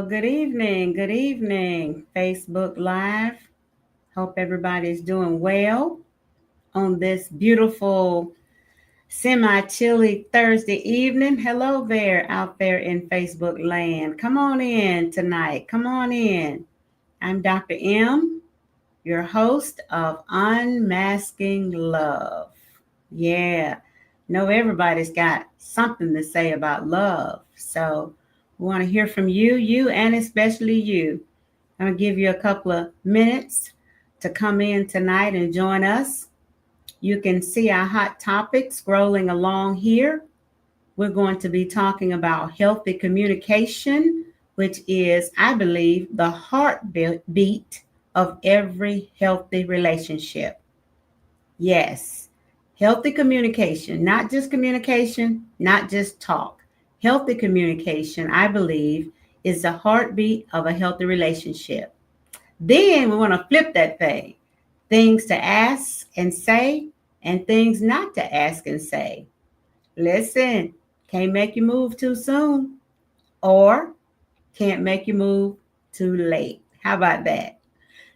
Good evening. Good evening, Facebook Live. Hope everybody's doing well on this beautiful semi chilly Thursday evening. Hello there out there in Facebook land. Come on in tonight. Come on in. I'm Dr. M, your host of Unmasking Love. Yeah, know everybody's got something to say about love. So we want to hear from you, and especially you. I'm going to give you a couple of minutes to come in tonight and join us. You can see our hot topic scrolling along here. We're going to be talking about healthy communication, which is, I believe, the heartbeat of every healthy relationship. Yes, healthy communication, not just communication, not just talk. Healthy communication, I believe, is the heartbeat of a healthy relationship. Then we want to flip that thing, things to ask and say, and things not to ask and say. Listen, can't make you move too soon, or can't make you move too late. How about that?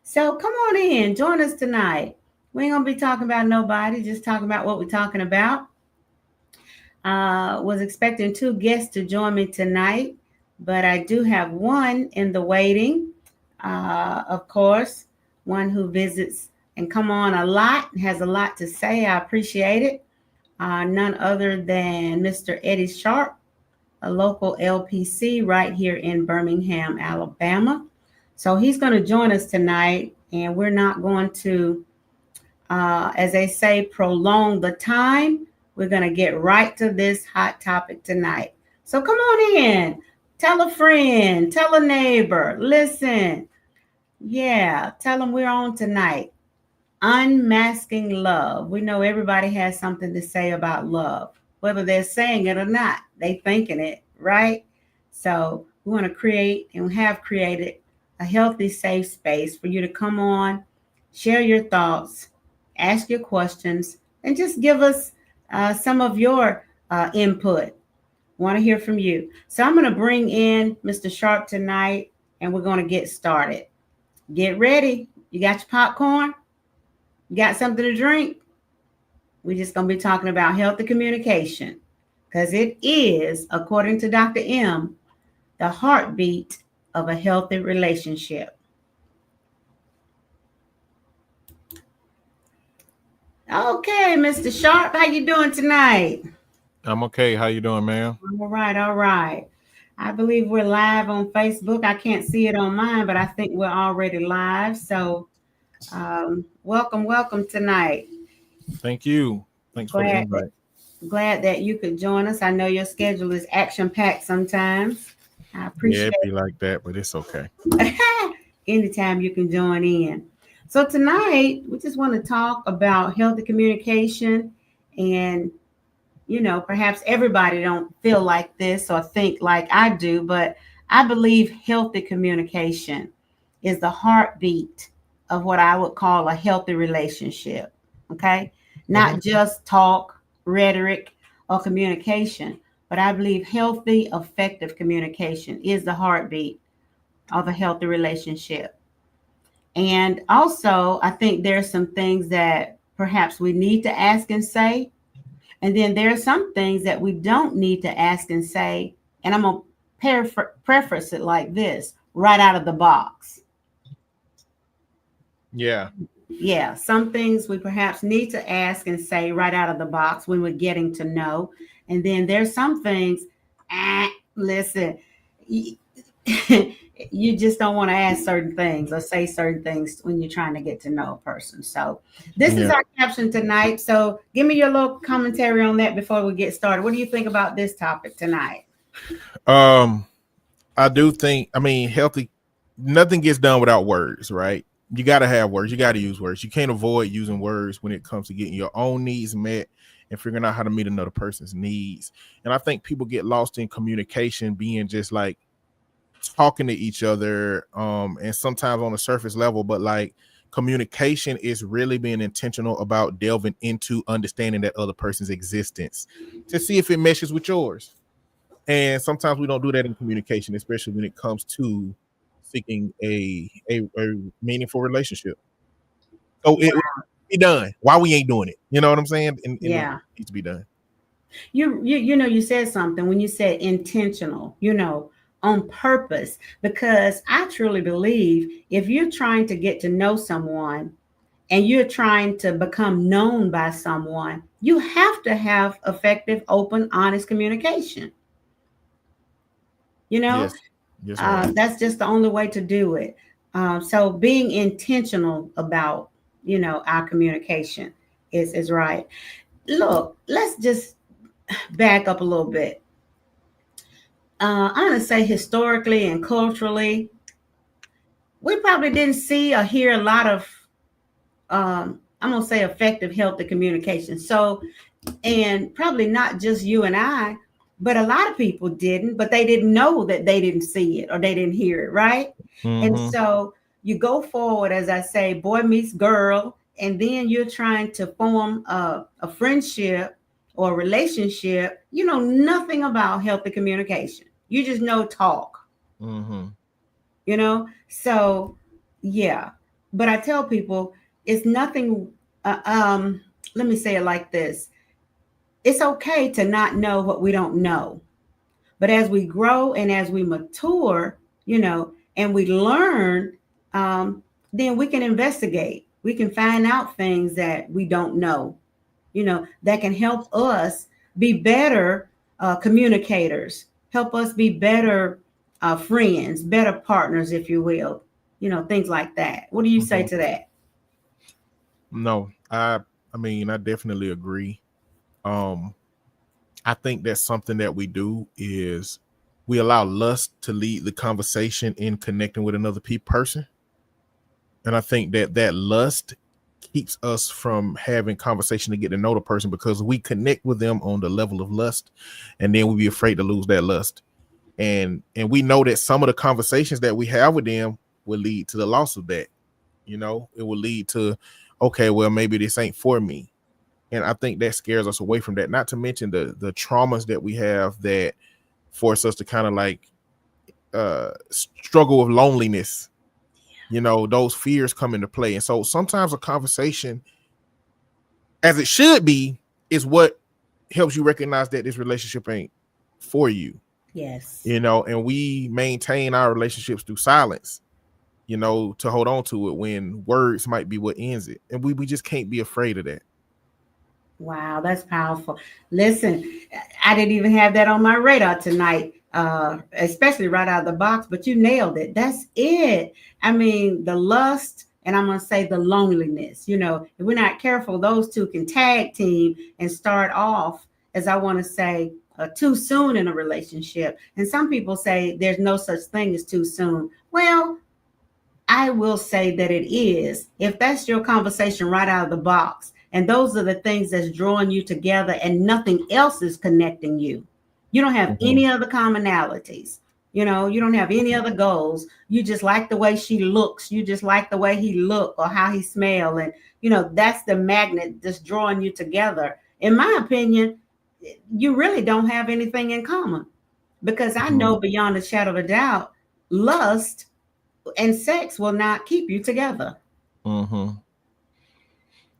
So come on in, join us tonight. We ain't gonna be talking about nobody, just talking about what we're talking about. Was expecting two guests to join me tonight, but I do have one in the waiting. Of course, one who visits and come on a lot, has a lot to say. I appreciate it. None other than Mr. Eddie Sharp, a local LPC right here in Birmingham, Alabama. So he's going to join us tonight, and we're not going to, as they say, prolong the time. We're going to get right to this hot topic tonight. So come on in, tell a friend, tell a neighbor, listen. Yeah, tell them we're on tonight. Unmasking love. We know everybody has something to say about love, whether they're saying it or not. They thinking it, right? So we want to create and have created a healthy, safe space for you to come on, share your thoughts, ask your questions, and just give us some of your input. Want to hear from you. So I'm going to bring in Mr. Sharp tonight, and we're going to get started. Get ready. You got your popcorn? You got something to drink? We're just going to be talking about healthy communication because it is, according to Dr. M, the heartbeat of a healthy relationship. Okay, Mr. Sharp, how you doing tonight? I'm okay. How you doing, ma'am? All right, all right. I believe we're live on Facebook. I can't see it on mine, but I think we're already live. So, welcome, welcome tonight. Thank you. Thanks for the Glad that invite. glad that you could join us. I know your schedule is action packed sometimes. I Yeah, appreciate it'd be like that, but it's okay. it. Anytime you can join in. So tonight we just want to talk about healthy communication, and perhaps everybody don't feel like this or think like I do, but I believe healthy communication is the heartbeat of what I would call a healthy relationship. Okay? Hmm. Not just talk, rhetoric, or communication, but I believe healthy, effective communication is the heartbeat of a healthy relationship. And also, I think there's some things that perhaps we need to ask and say, and then there are some things that we don't need to ask and say. And I'm going to preface it like this right out of the box. Yeah. Yeah, some things we perhaps need to ask and say right out of the box when we're getting to know. And then there's some things, listen, you just don't want to ask certain things or say certain things when you're trying to get to know a person. So, this is Yeah. our caption tonight. So, give me your little commentary on that before we get started. What do you think about this topic tonight? Um, I do think, healthy, nothing gets done without words, right? You got to have words. You got to use words. You can't avoid using words when it comes to getting your own needs met and figuring out how to meet another person's needs. And I think people get lost in communication being just like talking to each other, and sometimes on a surface level, but like communication is really being intentional about delving into understanding that other person's existence to see if it meshes with yours. And sometimes we don't do that in communication, especially when it comes to seeking a meaningful relationship. So it Wow. be done. Why we ain't doing it? You know what I'm saying? And it Yeah. needs to be done. You know, you said something when you said intentional, you know, on purpose, because I truly believe if you're trying to get to know someone and you're trying to become known by someone, you have to have effective, open, honest communication. You know, Yes. Yes, ma'am. that's just the only way to do it. So being intentional about, you know, our communication is right. Look, let's just back up a little bit. I'm going to say historically and culturally, we probably didn't see or hear a lot of, I'm going to say, effective, healthy communication. So, and probably not just you and I, but a lot of people didn't, but they didn't know that they didn't see it or they didn't hear it, right? And Mm-hmm. so you go forward, as I say, boy meets girl, and then you're trying to form a friendship or a relationship. You know nothing about healthy communication. You just know talk, Mm-hmm. you know? So, yeah. But I tell people it's nothing, let me say it like this, it's okay to not know what we don't know. But as we grow and as we mature, you know, and we learn, then we can investigate. We can find out things that we don't know, you know, that can help us be better communicators, help us be better friends, better partners, if you will, you know, things like that. What do you say Mm-hmm. to that? No, I mean, I definitely agree. Um, I think that's something that we do is we allow lust to lead the conversation in connecting with another person. And I think that that lust keeps us from having conversation to get to know the person because we connect with them on the level of lust, and then we be afraid to lose that lust. And we know that some of the conversations that we have with them will lead to the loss of that. You know, it will lead to, okay, well, maybe this ain't for me. And I think that scares us away from that. Not to mention the traumas that we have that force us to kind of like struggle with loneliness. You know, those fears come into play. And so sometimes a conversation, as it should be, is what helps you recognize that this relationship ain't for you. Yes. You know, and we maintain our relationships through silence, you know, to hold on to it when words might be what ends it. And we just can't be afraid of that. Wow, that's powerful. Listen, I didn't even have that on my radar tonight, especially right out of the box, but you nailed it. That's it. I mean, the lust, and I'm going to say the loneliness. You know, if we're not careful, those two can tag team and start off, as I want to say, too soon in a relationship. And some people say there's no such thing as too soon. Well, I will say that it is. If that's your conversation right out of the box, and those are the things that's drawing you together, and nothing else is connecting you, you don't have Mm-hmm. any other commonalities. You know, you don't have any other goals. You just like the way she looks. You just like the way he look or how he smell, and you know that's the magnet that's drawing you together. In my opinion, you really don't have anything in common because I Mm-hmm. know beyond a shadow of a doubt, lust and sex will not keep you together. Mm-hmm.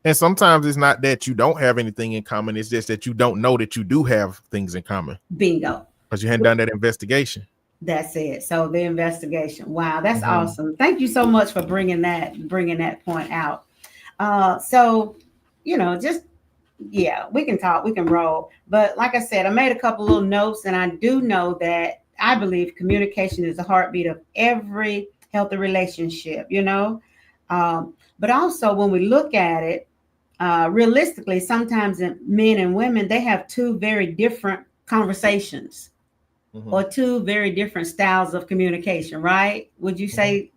And sometimes it's not that you don't have anything in common, it's just that you don't know that you do have things in common Bingo. because you hadn't done that investigation. That's it. So the investigation. Wow, that's Mm-hmm. awesome. Thank you so much for bringing that point out. So you know, just yeah, we can talk, we can roll. But like I said, I made a couple little notes, and I do know that I believe communication is the heartbeat of every healthy relationship. You know, but also when we look at it realistically, sometimes men and women they have two very different conversations Mm-hmm. or two very different styles of communication, right? Would you Mm-hmm. say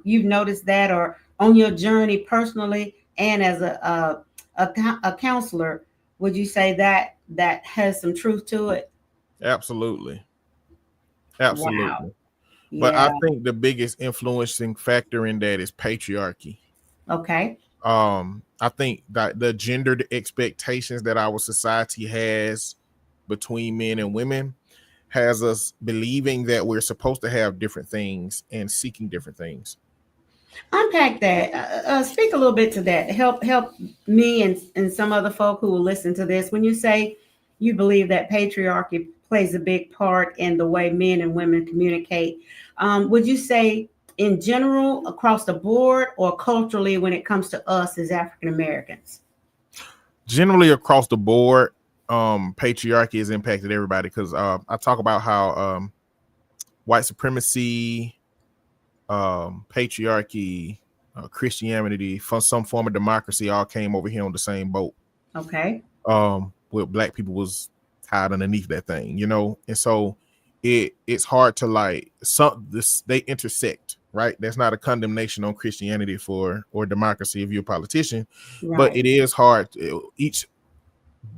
you've noticed that, or on your journey personally, and as a counselor, would you say that that has some truth to it? Absolutely. Wow. Absolutely. But I Yeah. think the biggest influencing factor in that is patriarchy. Okay. I think that the gendered expectations that our society has between men and women has us believing that we're supposed to have different things and seeking different things. Unpack that. Speak a little bit to that. Help me and some other folk who will listen to this. When you say you believe that patriarchy plays a big part in the way men and women communicate, would you say in general, across the board, or culturally when it comes to us as African Americans? Generally across the board, patriarchy has impacted everybody because I talk about how white supremacy, patriarchy, Christianity, for some form of democracy, all came over here on the same boat. Okay. Where black people was tied underneath that thing, you know, and so it's hard to like they intersect, right? That's not a condemnation on Christianity or democracy if you're a politician, Right. but it is hard. Each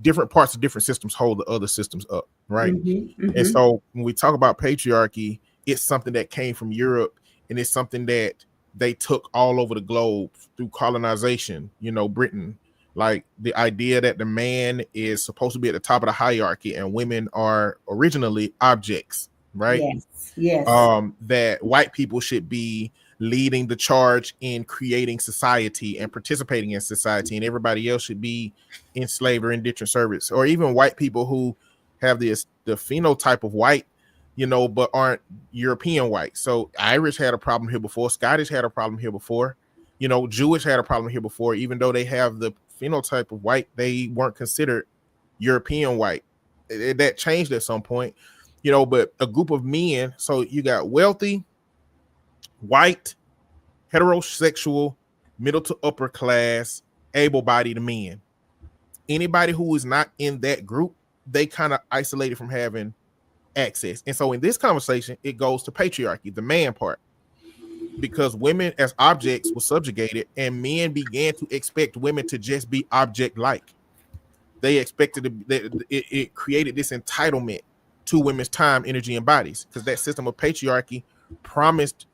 different parts of different systems hold the other systems up, right? And so when we talk about patriarchy, it's something that came from Europe, and it's something that they took all over the globe through colonization, you know, Britain. Like the idea that the man is supposed to be at the top of the hierarchy and women are originally objects, right? Yes. That white people should be leading the charge in creating society and participating in society, and everybody else should be enslaved or indentured service. Or even white people who have the phenotype of white, you know, but aren't European white. So Irish had a problem here before, Scottish had a problem here before, you know, Jewish had a problem here before. Even though they have the phenotype of white, they weren't considered European white. That changed at some point, you know. But a group of men, so you got wealthy, white, heterosexual, middle to upper class, able-bodied men. Anybody who is not in that group, they kind of isolated from having access. And so in this conversation, it goes to patriarchy, the man part, because women as objects were subjugated, and men began to expect women to just be object-like. They expected it created this entitlement to women's time, energy, and bodies, because that system of patriarchy promised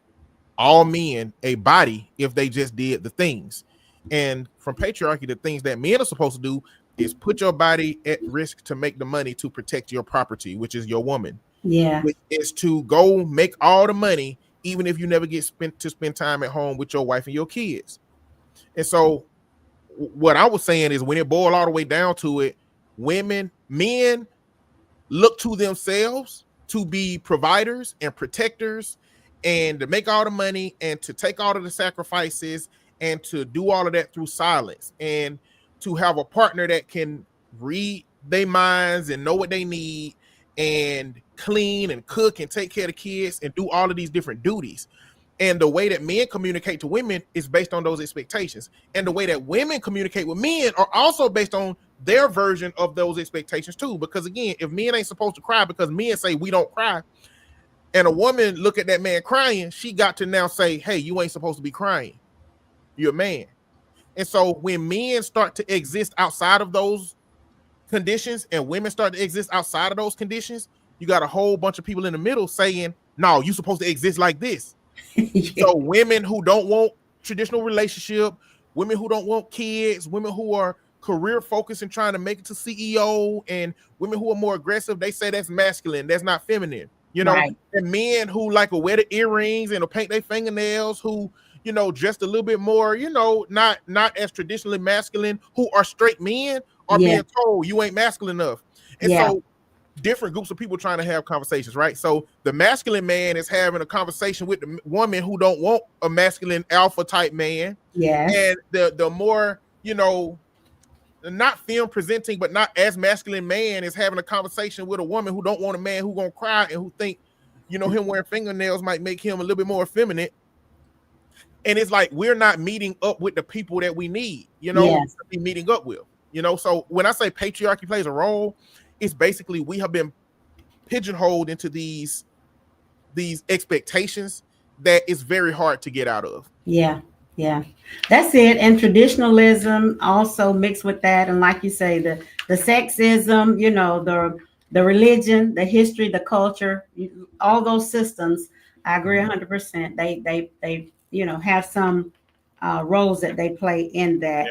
all men a body if they just did the things. And from patriarchy, the things that men are supposed to do is put your body at risk to make the money to protect your property, which is your woman. Yeah. Which is to go make all the money, even if you never get spend time at home with your wife and your kids. And so what I was saying is, when it boiled all the way down to it, men look to themselves to be providers and protectors, and to make all the money, and to take all of the sacrifices, and to do all of that through silence, and to have a partner that can read their minds and know what they need, and clean and cook and take care of the kids and do all of these different duties. And the way that men communicate to women is based on those expectations. And the way that women communicate with men are also based on their version of those expectations too. Because again, if men ain't supposed to cry because men say we don't cry, and a woman look at that man crying, she got to now say, hey, you ain't supposed to be crying. You're a man. And so when men start to exist outside of those conditions, and women start to exist outside of those conditions, you got a whole bunch of people in the middle saying, no, you're supposed to exist like this. Yeah. So women who don't want traditional relationship, women who don't want kids, women who are career focused and trying to make it to CEO, and women who are more aggressive, they say that's masculine, that's not feminine. You know, right. And men who like to wear the earrings and to paint their fingernails, who, you know, dressed a little bit more, you know, not as traditionally masculine, who are straight men, are being told you ain't masculine enough. And so different groups of people trying to have conversations, right? So the masculine man is having a conversation with the woman who don't want a masculine alpha type man. Yeah. And the more, you know, not film presenting, but not as masculine man is having a conversation with a woman who don't want a man who gonna cry and who think, you know, him wearing fingernails might make him a little bit more effeminate. And it's like, we're not meeting up with the people that we need, you know, to be meeting up with, you know. So when I say patriarchy plays a role, it's basically we have been pigeonholed into these expectations that is very hard to get out of. Yeah, that's it. And traditionalism also mixed with that, and like you say, the sexism, you know, the religion, the history, the culture, all those systems. I agree 100%. They you know, have some roles that they play in that.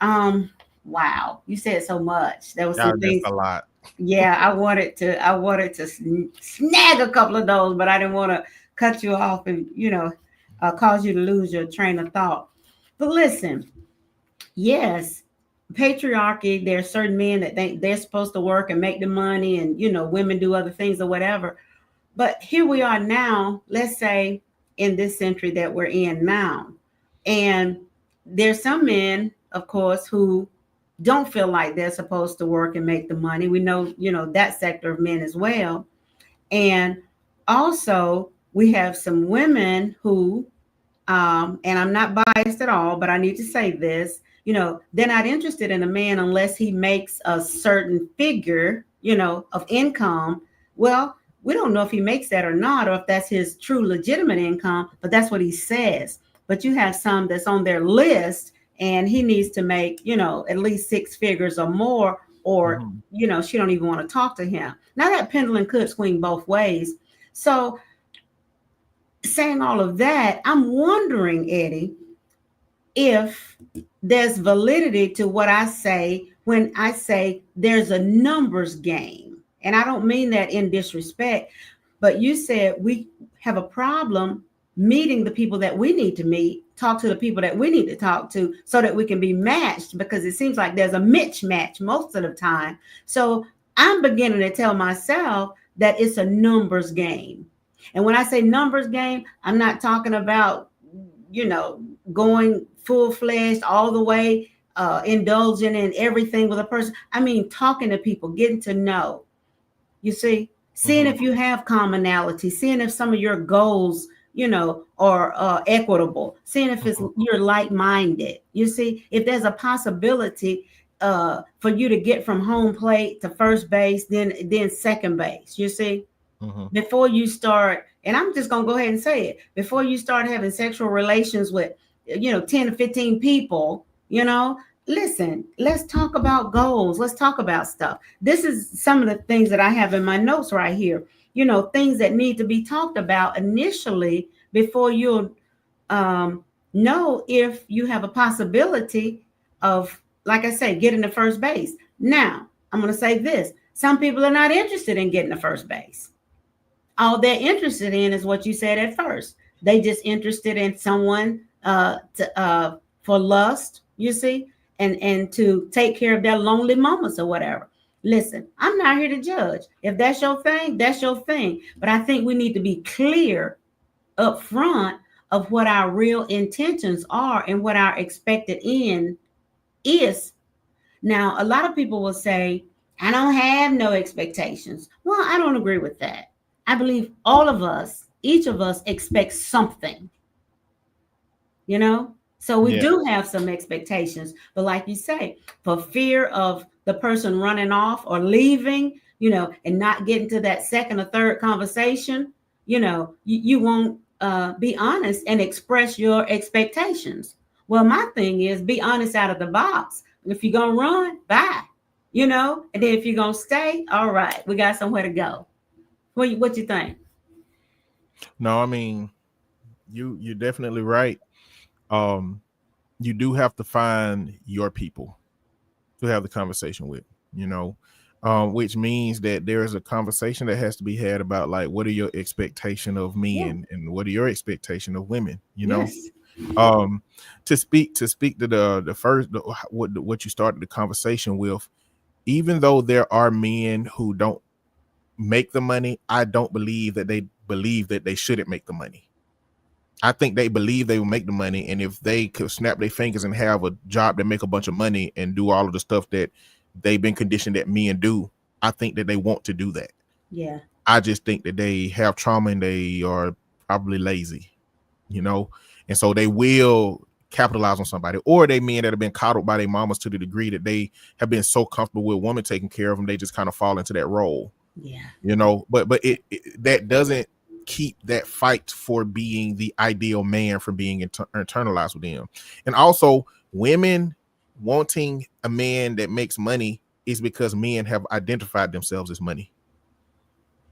Yeah. Wow, you said so much. There was some things. That's a lot. Yeah, I wanted to snag a couple of those, but I didn't want to cut you off and cause you to lose your train of thought. But listen, yes, patriarchy. There are certain men that think they're supposed to work and make the money, and women do other things or whatever. But here we are now. Let's say in this century that we're in now, and there's some men, of course, who don't feel like they're supposed to work and make the money. We know, that sector of men as well. And also, we have some women who, and I'm not biased at all, but I need to say this, they're not interested in a man unless he makes a certain figure, of income. Well, we don't know if he makes that or not, or if that's his true legitimate income, but that's what he says. But you have some that's on their list and he needs to make, at least six figures or more, or, she don't even want to talk to him. Now that pendulum could swing both ways. So saying all of that, I'm wondering, Eddie, if there's validity to what I say when I say there's a numbers game. And I don't mean that in disrespect, but you said we have a problem meeting the people that we need to meet, talk to the people that we need to talk to so that we can be matched, because it seems like there's a mismatch most of the time. So I'm beginning to tell myself that it's a numbers game. And when I say numbers game, I'm not talking about, going full-fledged all the way, indulging in everything with a person. I mean, talking to people, getting to know, you see, seeing if you have commonality, seeing if some of your goals, are equitable, seeing if you're like-minded. You see, if there's a possibility for you to get from home plate to first base, then second base, you see. Before you start, and I'm just going to go ahead and say it, before you start having sexual relations with, 10 to 15 people, listen, let's talk about goals. Let's talk about stuff. This is some of the things that I have in my notes right here, things that need to be talked about initially before you'll know if you have a possibility of, like I say, getting to first base. Now, I'm going to say this. Some people are not interested in getting to first base. All they're interested in is what you said at first. They just interested in someone for lust, you see, and to take care of their lonely moments or whatever. Listen, I'm not here to judge. If that's your thing, that's your thing. But I think we need to be clear up front of what our real intentions are and what our expected end is. Now, a lot of people will say, I don't have no expectations. Well, I don't agree with that. I believe all of us, each of us expects something, So we do have some expectations. But like you say, for fear of the person running off or leaving, and not getting to that second or third conversation, you won't be honest and express your expectations. Well, my thing is be honest out of the box. If you're going to run, bye, and then if you're going to stay, all right, we got somewhere to go. What you think? No, I mein, you're definitely right. You do have to find your people to have the conversation with, which means that there is a conversation that has to be had about, like, what are your expectation of men and what are your expectation of women, Yes. To speak to the first, what you started the conversation with, even though there are men who don't make the money, I don't believe that they shouldn't make the money. I think they believe they will make the money, and if they could snap their fingers and have a job that make a bunch of money and do all of the stuff that they've been conditioned that men do, I think that they want to do that. Yeah. I just think that they have trauma and they are probably lazy, and so they will capitalize on somebody, or they men that have been coddled by their mamas to the degree that they have been so comfortable with a woman taking care of them, they just kind of fall into that role. Yeah. But it that doesn't keep that fight for being the ideal man from being internalized with them. And also, women wanting a man that makes money is because men have identified themselves as money.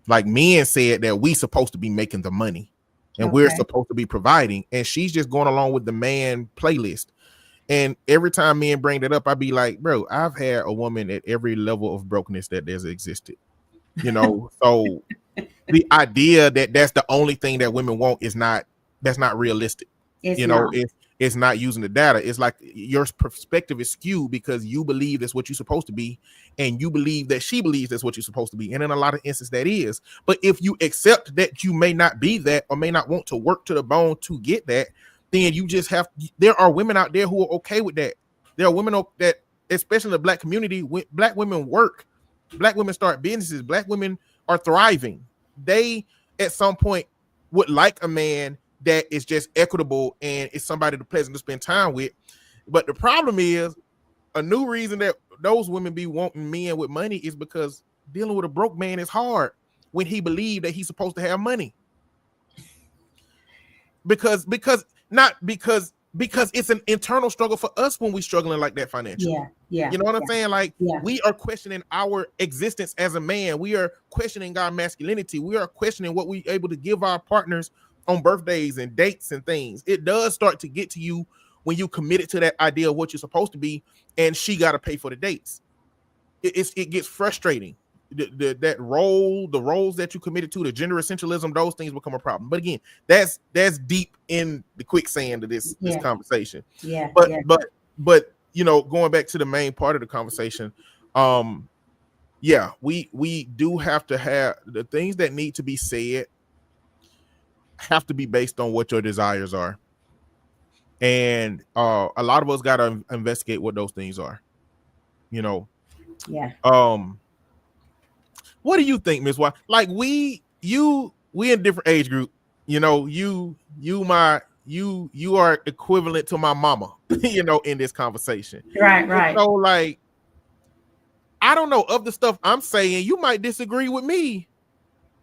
Like, men said that we supposed to be making the money and we're supposed to be providing, and she's just going along with the man playlist. And every time men bring that up, I be like, bro, I've had a woman at every level of brokenness that there's existed. So the idea that that's the only thing that women want that's not realistic. It's not. It's not using the data. It's like your perspective is skewed because you believe that's what you're supposed to be, and you believe that she believes that's what you're supposed to be. And in a lot of instances that is. But if you accept that you may not be that or may not want to work to the bone to get that, then you just there are women out there who are okay with that. There are women that, especially in the Black community, Black women work, Black women start businesses, Black women are thriving. They at some point would like a man that is just equitable and is somebody that's pleasant to spend time with. But the problem is, a new reason that those women be wanting men with money is because dealing with a broke man is hard when he believes that he's supposed to have money. Because it's an internal struggle for us when we're struggling like that financially. Yeah. You know what I'm saying? Like, we are questioning our existence as a man. We are questioning our masculinity. We are questioning what we're able to give our partners on birthdays and dates and things. It does start to get to you when you committed to that idea of what you're supposed to be, and she got to pay for the dates. It gets frustrating. The roles that you committed to, the gender essentialism, those things become a problem. But again, that's deep in the quicksand of this conversation. But going back to the main part of the conversation, we do have to have the things that need to be said have to be based on what your desires are. And a lot of us got to investigate what those things are. What do you think, Ms. White? Like we in different age group. You are equivalent to my mama, in this conversation. Right. So like, I don't know, of the stuff I'm saying, you might disagree with me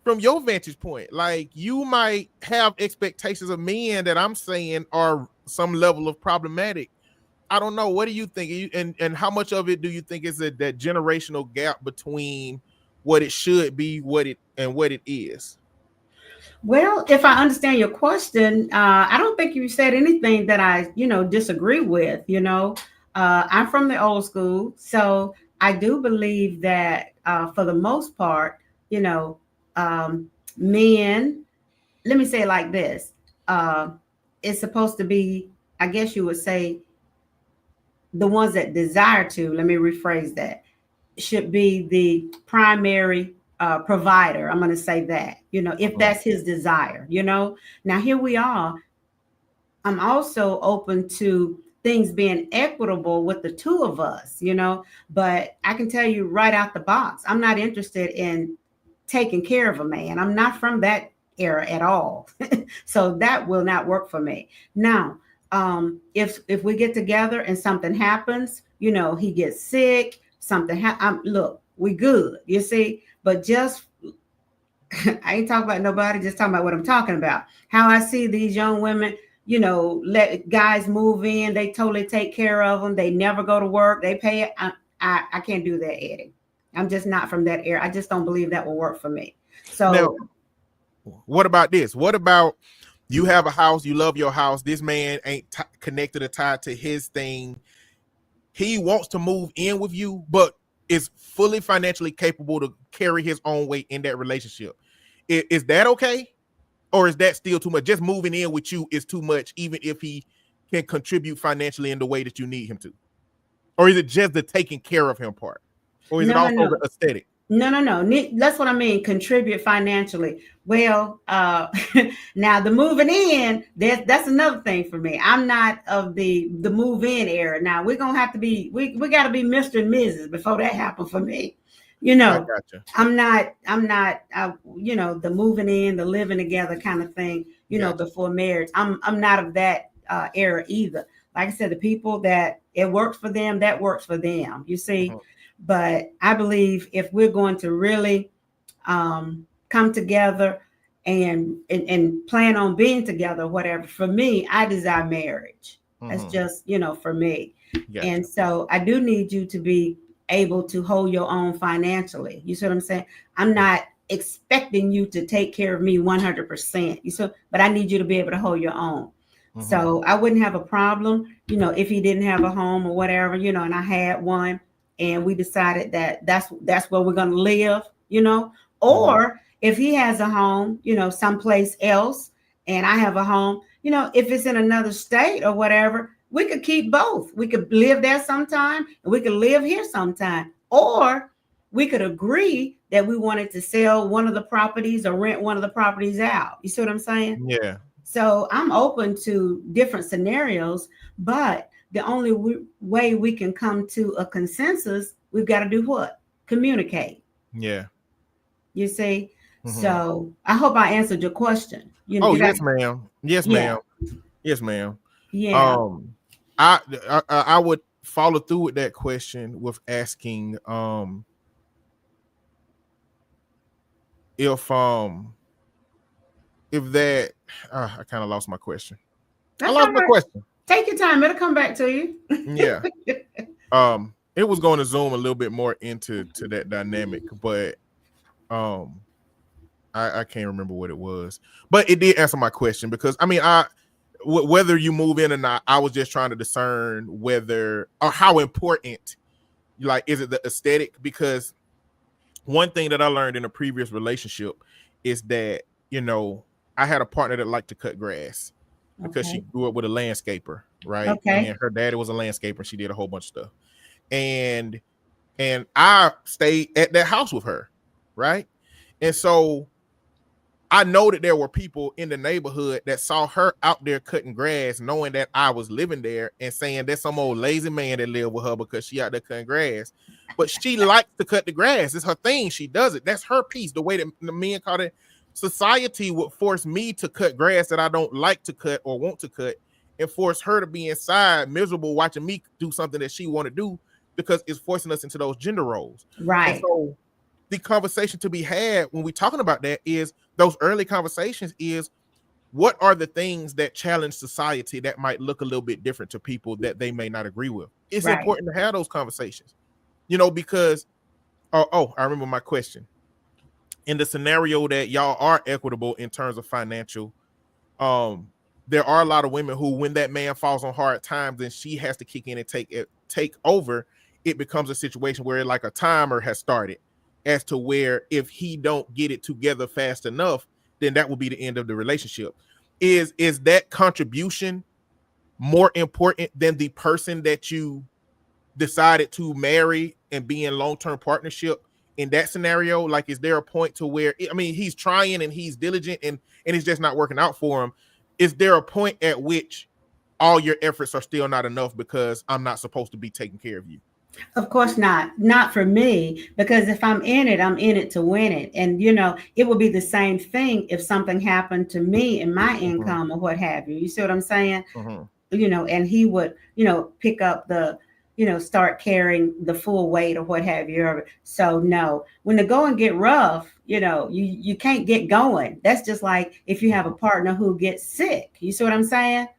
from your vantage point. Like, you might have expectations of men that I'm saying are some level of problematic. I don't know. What do you think? And how much of it do you think is that generational gap between what it should be, what it is? Well, if I understand your question, I don't think you said anything that I, disagree with. I'm from the old school, so I do believe that for the most part, men, let me say it like this. It's supposed to be, I guess you would say, the ones that desire to, let me rephrase that, should be the primary provider. I'm going to say that, if that's his desire, Now here we are. I'm also open to things being equitable with the two of us, but I can tell you right out the box, I'm not interested in taking care of a man. I'm not from that era at all. So that will not work for me. Now, if we get together and something happens, he gets sick, look, we good, you see, but just, I ain't talking about nobody, just talking about what I'm talking about. How I see these young women, let guys move in, they totally take care of them. They never go to work. They pay it. I can't do that, Eddie. I'm just not from that era. I just don't believe that will work for me. So now, what about this? What about you have a house, you love your house. This man ain't connected or tied to his thing. He wants to move in with you, but is fully financially capable to carry his own weight in that relationship. Is that okay? Or is that still too much? Just moving in with you is too much, even if he can contribute financially in the way that you need him to? Or is it just the taking care of him part? Or is it also the aesthetic? No. That's what I mean. Contribute financially. Well, now the moving in, that's another thing for me. I'm not of the move in era. Now we're gonna have to be. We got to be Mr. and Mrs. before that happens for me. I gotcha. I'm not. The moving in, the living together kind of thing. Before marriage. I'm not of that era either. Like I said, the people that it works for them, that works for them. You see. Uh-huh. But I believe if we're going to really come together and plan on being together, whatever, for me, I desire marriage. That's just, for me. Gotcha. And so I do need you to be able to hold your own financially. You see what I'm saying? I'm not expecting you to take care of me 100%. But I need you to be able to hold your own. So I wouldn't have a problem, if he didn't have a home or whatever, and I had one, and we decided that that's where we're going to live, or if he has a home, someplace else, and I have a home, if it's in another state or whatever, we could keep both. We could live there sometime and we could live here sometime. Or we could agree that we wanted to sell one of the properties or rent one of the properties out. You see what I'm saying? Yeah. So I'm open to different scenarios, but the only way we can come to a consensus, we've got to do what? Communicate. Yeah. You see? So I hope I answered your question. Yes, ma'am. Yes, Yeah. ma'am. Yes, ma'am. Yeah. I would follow through with that question with asking if that I kind of lost my question. That's I lost all my right. question. Take your time. It'll come back to you. Yeah. It was going to zoom a little bit more into that dynamic, but I can't remember what it was. But it did answer my question, because I mean, whether you move in or not, I was just trying to discern whether or how important, like, is it the aesthetic? Because one thing that I learned in a previous relationship is that, I had a partner that liked to cut grass because she grew up with a landscaper, right? Okay. And her daddy was a landscaper. She did a whole bunch of stuff. And I stayed at that house with her, right? And so I know that there were people in the neighborhood that saw her out there cutting grass, knowing that I was living there, and saying there's some old lazy man that lived with her because she out there cutting grass. But she likes to cut the grass. It's her thing. She does it. That's her piece. The way that the men call it, society would force me to cut grass that I don't like to cut or want to cut, and force her to be inside miserable watching me do something that she want to do, because it's forcing us into those gender roles. Right. And so the conversation to be had when we're talking about that is, those early conversations is, what are the things that challenge society that might look a little bit different to people that they may not agree with? It's important to have those conversations, because I remember my question. In the scenario that y'all are equitable in terms of financial, there are a lot of women who, when that man falls on hard times, then she has to kick in and take over. It becomes a situation where like a timer has started, as to where if he don't get it together fast enough, then that will be the end of the relationship. Is that contribution more important than the person that you decided to marry and be in long-term partnership in that scenario? Like, is there a point to where, I mean, he's trying and he's diligent and it's just not working out for him? Is there a point at which all your efforts are still not enough because I'm not supposed to be taking care of you? Of course not. Not for me, because if I'm in it to win it. And, it would be the same thing if something happened to me and my income or what have you. You see what I'm saying? And he would, pick up the, start carrying the full weight or what have you. So no, when the going get rough, you can't get going. That's just like if you have a partner who gets sick. You see what I'm saying?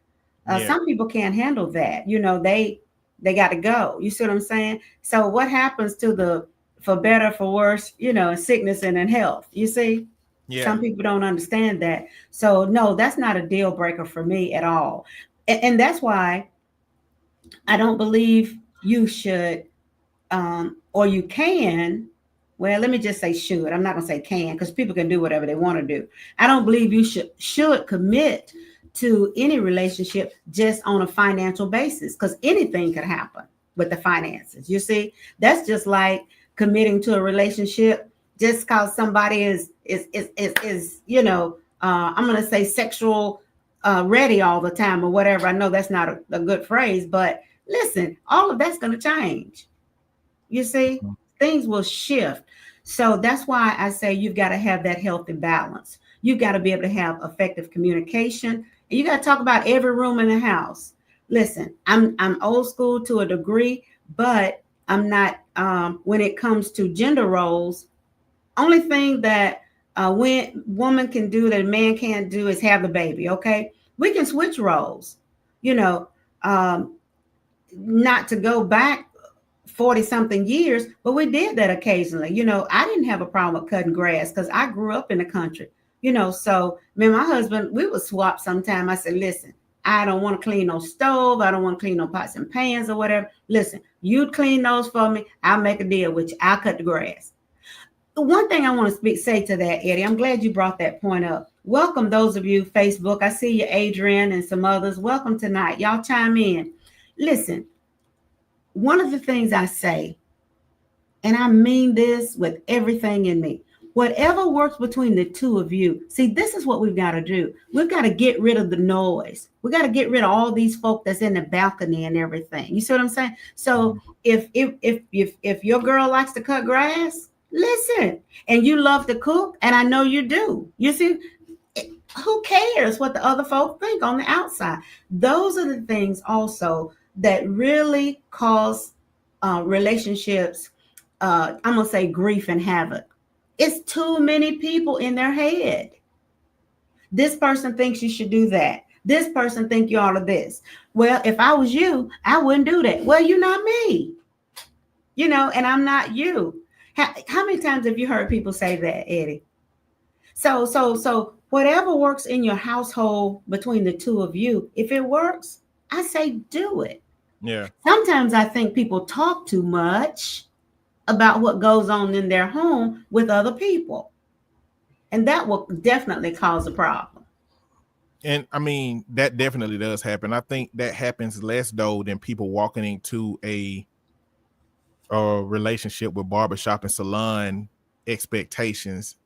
Some people can't handle that. They got to go. You see what I'm saying? So what happens to the, for better, for worse, sickness and in health? You see? Yeah. Some people don't understand that. So no, that's not a deal breaker for me at all. And that's why I don't believe you should, or you can, well, let me just say should. I'm not going to say can, because people can do whatever they want to do. I don't believe you should commit to any relationship just on a financial basis, because anything could happen with the finances. You see, that's just like committing to a relationship just because somebody is I'm going to say sexual ready all the time or whatever. I know that's not a good phrase, but listen, all of that's going to change. You see, things will shift. So that's why I say you've got to have that healthy balance. You've got to be able to have effective communication. And you got to talk about every room in the house. Listen, I'm old school to a degree, but I'm not, when it comes to gender roles, only thing that when woman can do that a man can't do is have the baby. Okay. We can switch roles, not to go back 40 something years, but we did that occasionally. I didn't have a problem with cutting grass because I grew up in the country. So me and my husband, we would swap sometime. I said, listen, I don't want to clean no stove. I don't want to clean no pots and pans or whatever. Listen, you clean those for me. I'll make a deal with you. I'll cut the grass. One thing I want to say to that, Eddie, I'm glad you brought that point up. Welcome those of you, Facebook. I see you, Adrian, and some others. Welcome tonight. Y'all chime in. Listen, one of the things I say, and I mean this with everything in me, whatever works between the two of you. See, this is what we've got to do. We've got to get rid of the noise. We got to get rid of all these folk that's in the balcony and everything. You see what I'm saying? So if your girl likes to cut grass, listen, and you love to cook, and I know you do. You see, who cares what the other folk think on the outside? Those are the things also that really cause relationships, I'm going to say grief and havoc. It's too many people in their head. This person thinks you should do that. This person think you ought to this. Well, if I was you, I wouldn't do that. Well, you're not me, and I'm not you. How many times have you heard people say that, Eddie? So whatever works in your household between the two of you, if it works, I say do it. Yeah. Sometimes I think people talk too much about what goes on in their home with other people. And that will definitely cause a problem. And I mean, that definitely does happen. I think that happens less though than people walking into a relationship with barbershop and salon expectations,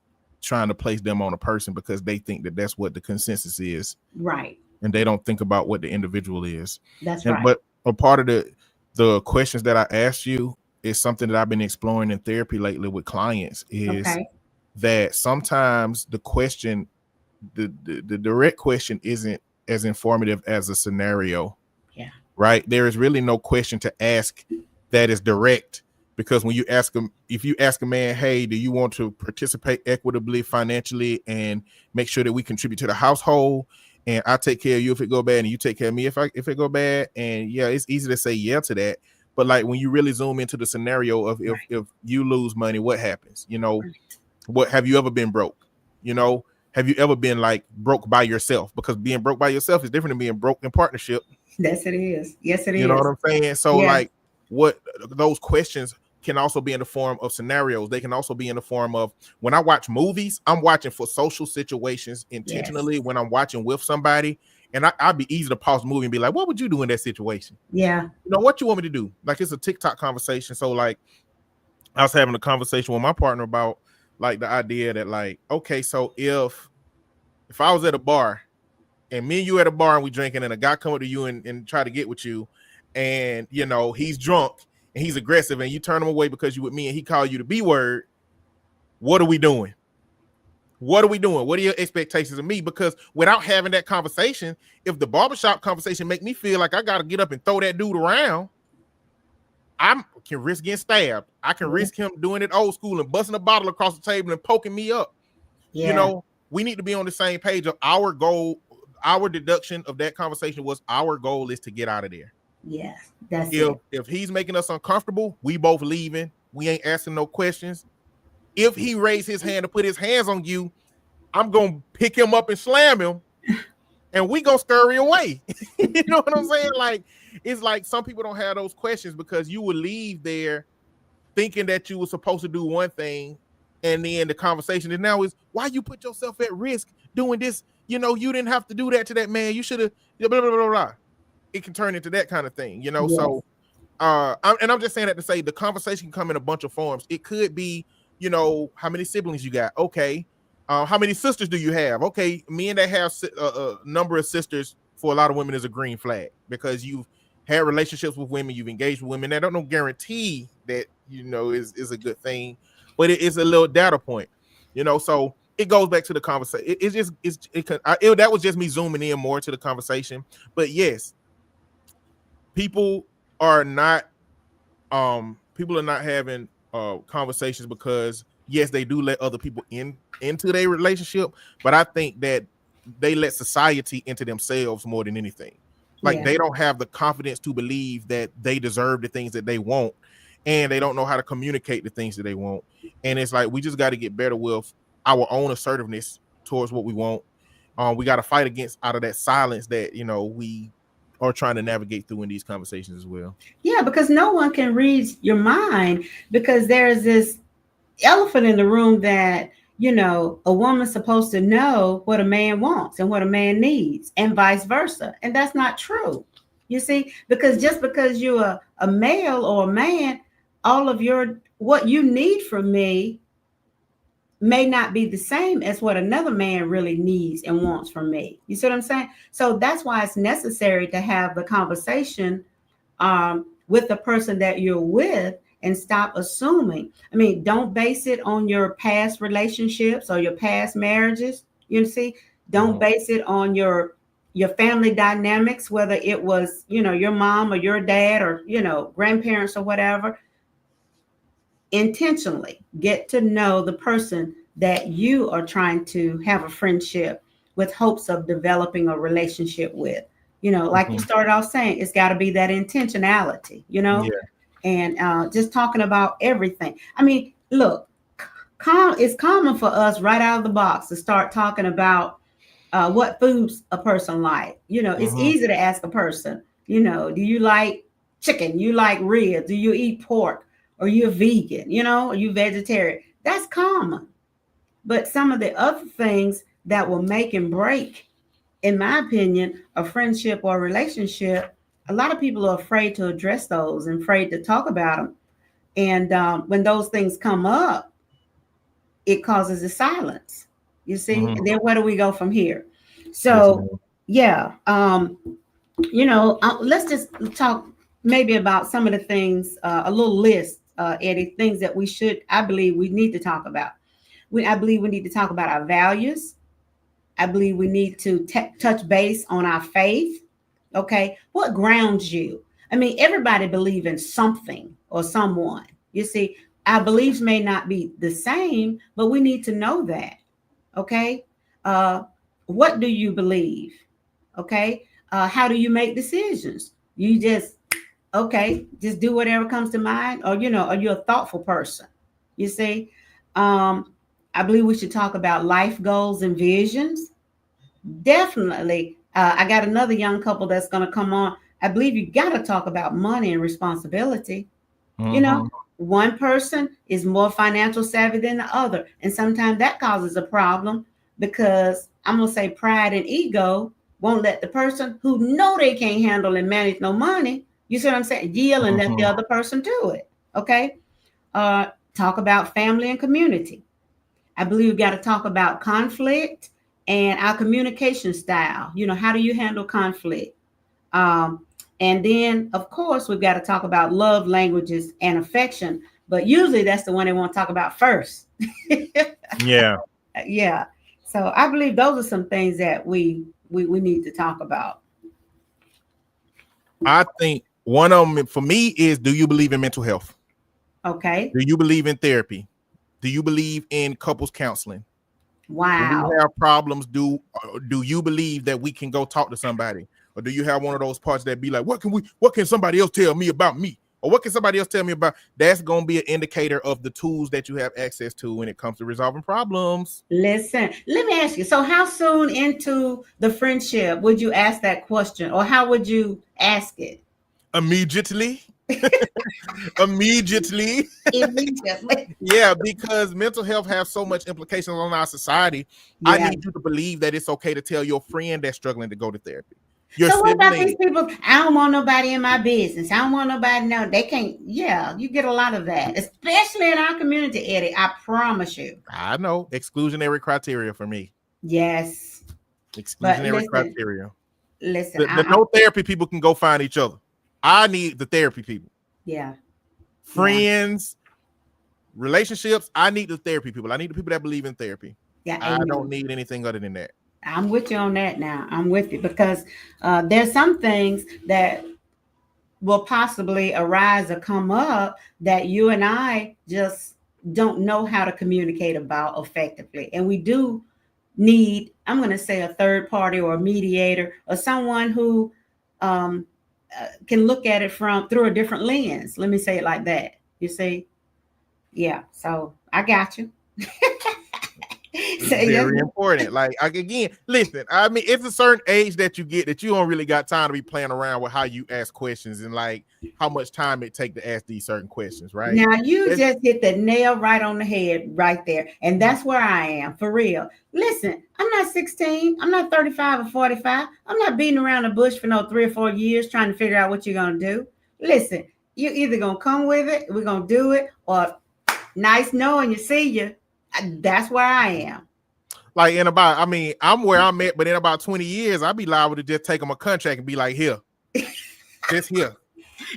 trying to place them on a person because they think that that's what the consensus is. Right. And they don't think about what the individual is. That's right. But a part of the questions that I asked you is something that I've been exploring in therapy lately with clients is that sometimes the question, the direct question isn't as informative as a scenario. Yeah. Right. There is really no question to ask that is direct, because when you ask them, if you ask a man, hey, do you want to participate equitably financially and make sure that we contribute to the household, and I take care of you if it go bad and you take care of me if it go bad, and yeah, it's easy to say yeah to that. But like when you really zoom into the scenario of if you lose money, what happens? What have you ever been broke? Have you ever been like broke by yourself? Because being broke by yourself is different than being broke in partnership. Yes, it is. Yes, it is. You know what I'm saying? So like what those questions can also be in the form of scenarios. They can also be in the form of, when I watch movies, I'm watching for social situations intentionally. When I'm watching with somebody, and I'd be easy to pause the movie and be like, what would you do in that situation? Yeah. What you want me to do? Like, it's a TikTok conversation. So like I was having a conversation with my partner about like the idea that like, okay, so if I was at a bar and me and you at a bar and we drinking and a guy come up to you and try to get with you, and he's drunk and he's aggressive and you turn him away because you with me and he called you the B word, what are we doing? What are we doing? What are your expectations of me? Because without having that conversation, if the barbershop conversation make me feel like I got to get up and throw that dude around, I can risk getting stabbed. I can risk him doing it old school and busting a bottle across the table and poking me up. Yeah. We need to be on the same page of our goal. Our deduction of that conversation was our goal is to get out of there. Yeah, that's it. If he's making us uncomfortable, we both leaving. We ain't asking no questions. If he raised his hand to put his hands on you, I'm gonna pick him up and slam him, and we gonna scurry away. You know what I'm saying? Like, it's like some people don't have those questions because you would leave there thinking that you were supposed to do one thing, and then the conversation is now is, why you put yourself at risk doing this? You didn't have to do that to that man. You should have blah, blah, blah, blah, blah. It can turn into that kind of thing, Yes. So I'm just saying that to say the conversation can come in a bunch of forms. It could be, how many siblings you got? Okay. How many sisters do you have? Okay. Men that have a number of sisters for a lot of women is a green flag, because you've had relationships with women, you've engaged with women. That don't guarantee that, is a good thing, but it is a little data point, so it goes back to the conversation. That was just me zooming in more to the conversation. But yes, people are not having conversations because yes, they do let other people into their relationship, but I think that they let society into themselves more than anything. Like they don't have the confidence to believe that they deserve the things that they want, and they don't know how to communicate the things that they want. And it's like we just got to get better with our own assertiveness towards what we want, We got to fight against out of that silence that, we are trying to navigate through in these conversations as well. Yeah, because no one can read your mind, because there's this elephant in the room that, a woman's supposed to know what a man wants and what a man needs, and vice versa. And that's not true. You see, because just because you're a male or a man, all of what you need from me may not be the same as what another man really needs and wants from me. You see what I'm saying? So that's why it's necessary to have the conversation with the person that you're with, and stop assuming. I mean, don't base it on your past relationships or your past marriages. You see, don't base it on your family dynamics, whether it was, your mom or your dad or, grandparents or whatever. Intentionally get to know the person that you are trying to have a friendship with, hopes of developing a relationship with. Like you started off saying, it's got to be that intentionality, Yeah. and just talking about everything. I mean, look, it's common for us right out of the box to start talking about what foods a person like. It's easy to ask a person, do you like chicken? You like ribs? Do you eat pork? Or you're vegan? Are you vegetarian? That's common. But some of the other things that will make and break, in my opinion, a friendship or a relationship, a lot of people are afraid to address those and afraid to talk about them. And when those things come up, it causes a silence. You see, and then where do we go from here? So, yeah, let's just talk maybe about some of the things, a little list, Eddie, things that I believe we need to talk about. I believe we need to talk about our values. I believe we need to touch base on our faith. Okay. What grounds you? I mean, everybody believes in something or someone. You see, our beliefs may not be the same, but we need to know that. Okay. What do you believe? Okay. How do you make decisions? You just do whatever comes to mind, or are you a thoughtful person? You see, I believe we should talk about life goals and visions. Definitely. I got another young couple that's going to come on. I believe you got to talk about money and responsibility. One person is more financial savvy than the other, and sometimes that causes a problem, because I'm going to say pride and ego won't let the person who know they can't handle and manage no money, you see what I'm saying, yield and let the other person do it. Okay. Talk about family and community. I believe we got to talk about conflict and our communication style. How do you handle conflict? And then, of course, we've got to talk about love languages and affection. But usually that's the one they want to talk about first. Yeah. Yeah. So I believe those are some things that we need to talk about. I think one of them for me is, do you believe in mental health? Okay. Do you believe in therapy? Do you believe in couples counseling? Wow. When we have problems, do you believe that we can go talk to somebody? Or do you have one of those parts that be like, what can somebody else tell me about me? Or what can somebody else tell me about? That's going to be an indicator of the tools that you have access to when it comes to resolving problems. Listen, let me ask you. So how soon into the friendship would you ask that question, or how would you ask it? Immediately. Immediately. Yeah, because mental health has so much implications on our society. Yeah. I need you to believe that it's okay to tell your friend that's struggling to go to therapy. So what about these people? I don't want nobody in my business. I don't want nobody to know. They can't. Yeah, you get a lot of that, especially in our community, Eddie. I promise you. I know. Exclusionary criteria for me. Yes. Exclusionary criteria. Listen, the no therapy people can go find each other. I need the therapy people. Yeah. Friends, relationships. I need the therapy people. I need the people that believe in therapy. Yeah. I don't need anything other than that. I'm with you on that now. I'm with you, because there's some things that will possibly arise or come up that you and I just don't know how to communicate about effectively. And we do need, I'm going to say, a third party or a mediator or someone who can look at it through a different lens. Let me say it like that. You see? Yeah. So I got you. So, yes, Very important. Like again, listen, I mean, it's a certain age that you get that you don't really got time to be playing around with how you ask questions and like how much time it take to ask these certain questions, right? now you It's, just hit the nail right on the head right there. And that's where I am for real. Listen, I'm not 16. I'm not 35 or 45. I'm not beating around the bush for no 3 or 4 years trying to figure out what you're going to do. Listen, you're either going to come with it, we're going to do it, or nice knowing you, see you. That's where I am. like in about, I mean, I'm where I'm at, but in about 20 years, I'll be liable to just take them a contract and be like, here, just here.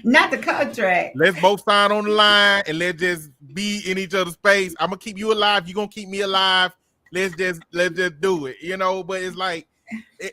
Not the contract. Let's both sign on the line and let's just be in each other's space. I'm gonna keep you alive. You're gonna keep me alive. Let's just do it, you know. But it's like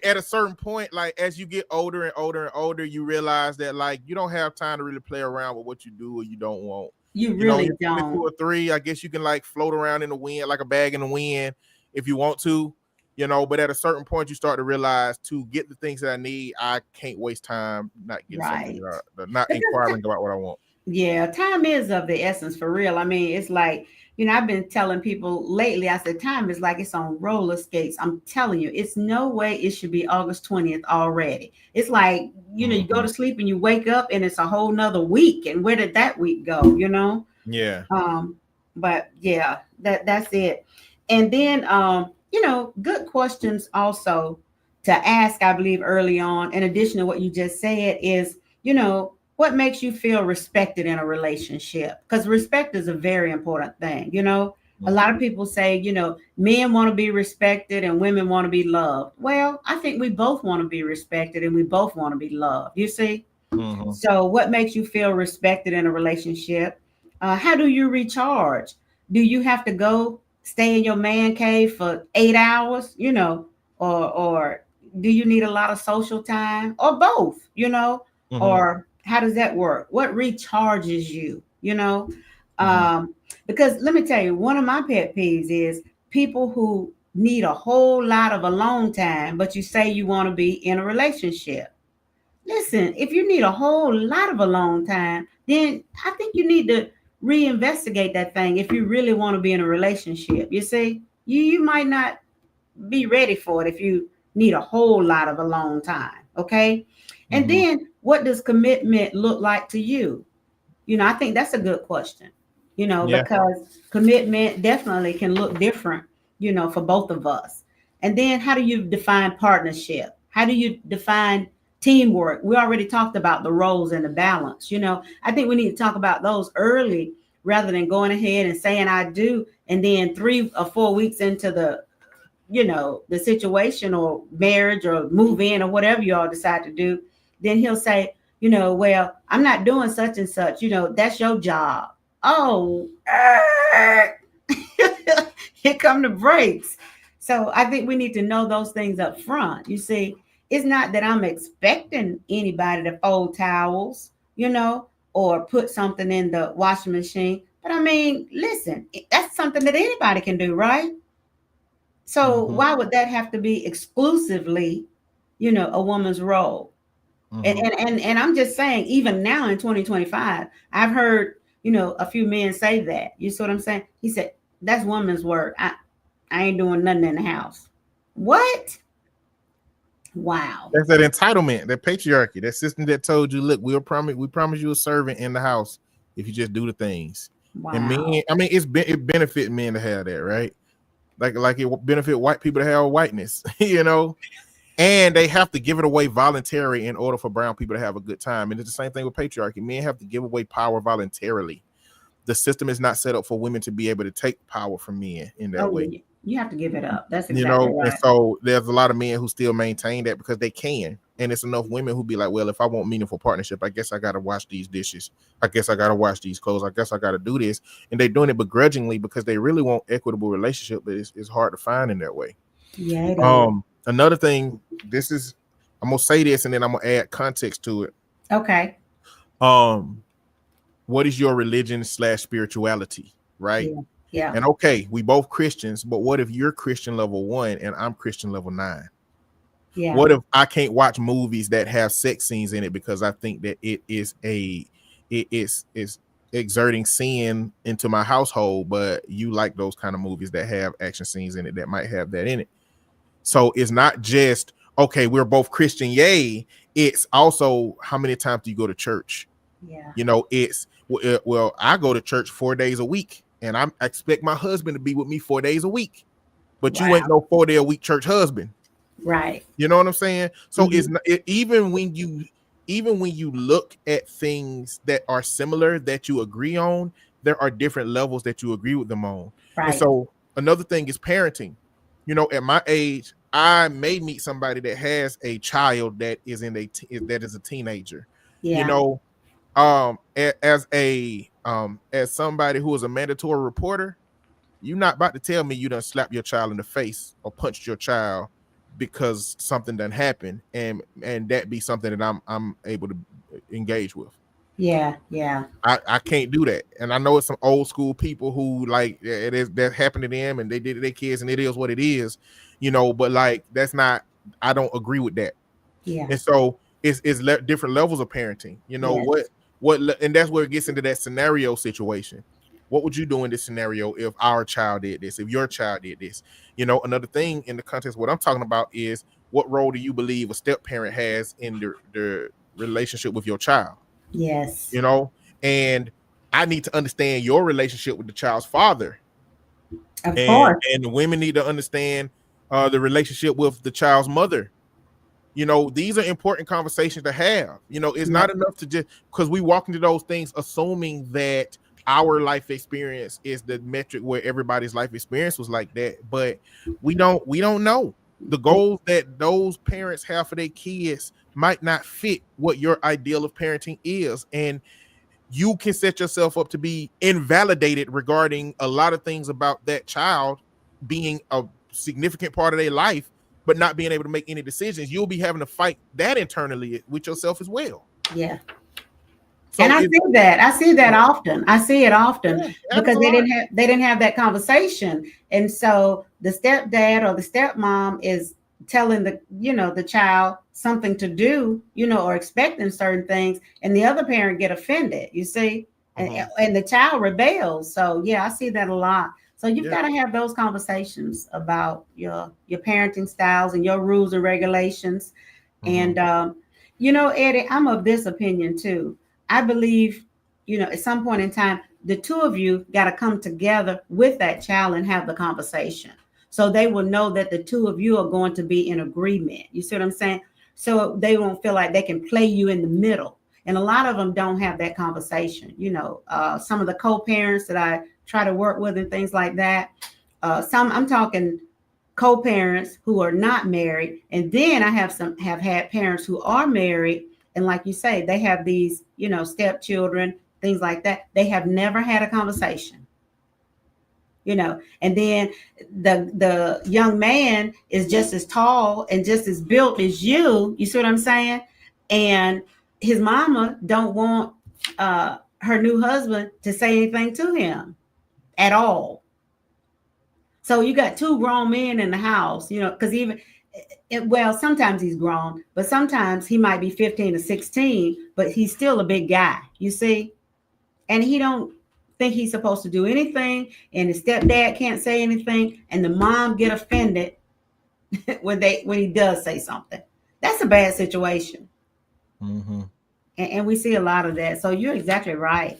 at a certain point, like as you get older and older and older, you realize that like you don't have time to really play around with what you do or you don't want. You You know, really you're 22 don't. or 3, I guess you can like float around in the wind like a bag in the wind if you want to, you know. But at a certain point, you start to realize to get the things that I need, I can't waste time not getting something, Right. not Because inquiring about what I want. yeah, time is of the essence for real. I mean, it's like, I've been telling people lately, I said, time is like it's on roller skates. I'm telling you, it's no way it should be August 20th already. It's like, you go to sleep and you wake up and it's a whole nother week. And where did that week go? Yeah. But yeah, that's it. And then, good questions also to ask, I believe, early on, in addition to what you just said, is, what makes you feel respected in a relationship? Because respect is a very important thing. A lot of people say, men want to be respected and women want to be loved. Well, I think we both want to be respected and we both want to be loved. You see? Mm-hmm. So, what makes you feel respected in a relationship? How do you recharge? Do you have to go stay in your man cave for 8 hours? Or do you need a lot of social time, or both? Mm-hmm. Or how does that work? What recharges you? Mm-hmm. Because let me tell you, one of my pet peeves is people who need a whole lot of alone time, but you say you want to be in a relationship. Listen, if you need a whole lot of alone time, then I think you need to reinvestigate that thing if you really want to be in a relationship. You see, you might not be ready for it if you need a whole lot of alone time. Okay. And then what does commitment look like to you? I think that's a good question, Yeah. because commitment definitely can look different, for both of us. And then how do you define partnership? How do you define teamwork? We already talked about the roles and the balance. I think we need to talk about those early rather than going ahead and saying I do. And then 3 or 4 weeks into the situation or marriage or move in or whatever you all decide to do, then he'll say, well, I'm not doing such and such, that's your job. Oh, here come the breaks. So I think we need to know those things up front. You see, it's not that I'm expecting anybody to fold towels, or put something in the washing machine. But I mean, listen, that's something that anybody can do, right? So why would that have to be exclusively, a woman's role? And I'm just saying, even now in 2025, I've heard, a few men say that. You see what I'm saying? He said, that's woman's work. I ain't doing nothing in the house. What? Wow. That's that entitlement, that patriarchy, that system that told you, look, we promise you a servant in the house if you just do the things. Wow. And men, I mean, it benefits men to have that, right? Like it benefit white people to have whiteness, and they have to give it away voluntarily in order for brown people to have a good time. And it's the same thing with patriarchy. Men have to give away power voluntarily. The system is not set up for women to be able to take power from men in that way. You have to give it up. That's exactly right. And so there's a lot of men who still maintain that because they can. And it's enough women who be like, well, if I want meaningful partnership, I guess I got to wash these dishes. I guess I got to wash these clothes. I guess I got to do this. And they're doing it begrudgingly because they really want equitable relationship, but it's hard to find in that way. Yeah. It is. Another thing, I'm going to say this and then I'm going to add context to it. Okay. What is your religion / spirituality? Right. Yeah. And okay, we both Christians, but what if you're Christian level 1 and I'm Christian level 9? Yeah. What if I can't watch movies that have sex scenes in it because I think that it's exerting sin into my household, but you like those kind of movies that have action scenes in it that might have that in it. So it's not just, okay, we're both Christian, yay. It's also, how many times do you go to church? Yeah. You know, it's, well, I go to church 4 days a week, and I expect my husband to be with me 4 days a week. But Wow. you ain't no 4 day a week church husband. Right. You know what I'm saying? So it's not, even when you look at things that are similar that you agree on, there are different levels that you agree with them on. Right. And so another thing is parenting. You know, at my age, I may meet somebody that has a child that is a teenager. Yeah. You know, as somebody who is a mandatory reporter, you're not about to tell me you done slap your child in the face or punched your child because something done happened, and that be something that I'm able to engage with. Yeah. I can't do that. And I know it's some old school people who like it is that happened to them and they did it to their kids and it is what it is, you know, but like that's not, I don't agree with that. Yeah. And so it's different levels of parenting, you know. Yes. what and that's where it gets into that scenario situation. What would you do in this scenario if our child did this, if your child did this? You know, another thing in the context, what I'm talking about is, what role do you believe a step parent has in the relationship with your child? Yes. You know, and I need to understand your relationship with the child's father. Of course. And the women need to understand the relationship with the child's mother. You know, these are important conversations to have. You know, it's not enough to just, because we walk into those things assuming that our life experience is the metric where everybody's life experience was like that, but we don't know. The goals that those parents have for their kids might not fit what your ideal of parenting is, and you can set yourself up to be invalidated regarding a lot of things about that child being a significant part of their life, but not being able to make any decisions. You'll be having to fight that internally with yourself as well. Yeah. So and I see that often. I see it often because they didn't have that conversation. And so the stepdad or the stepmom is telling the child something to do, or expecting certain things, and the other parent get offended, you see, and the child rebels. So yeah, I see that a lot. So you've got to have those conversations about your parenting styles and your rules and regulations. And Eddie, I'm of this opinion too. I believe, at some point in time, the two of you got to come together with that child and have the conversation. So they will know that the two of you are going to be in agreement. You see what I'm saying? So they won't feel like they can play you in the middle. And a lot of them don't have that conversation. Some of the co-parents that I try to work with and things like that. I'm talking co-parents who are not married. And then I have had parents who are married. And like you say, they have these, stepchildren, things like that. They have never had a conversation, and then the young man is just as tall and just as built as you. You see what I'm saying? And his mama don't want her new husband to say anything to him at all. So you got two grown men in the house, because sometimes he's grown, but sometimes he might be 15 or 16, but he's still a big guy, you see? And he don't think he's supposed to do anything, and his stepdad can't say anything, and the mom get offended when he does say something. That's a bad situation. And we see a lot of that. So you're exactly right.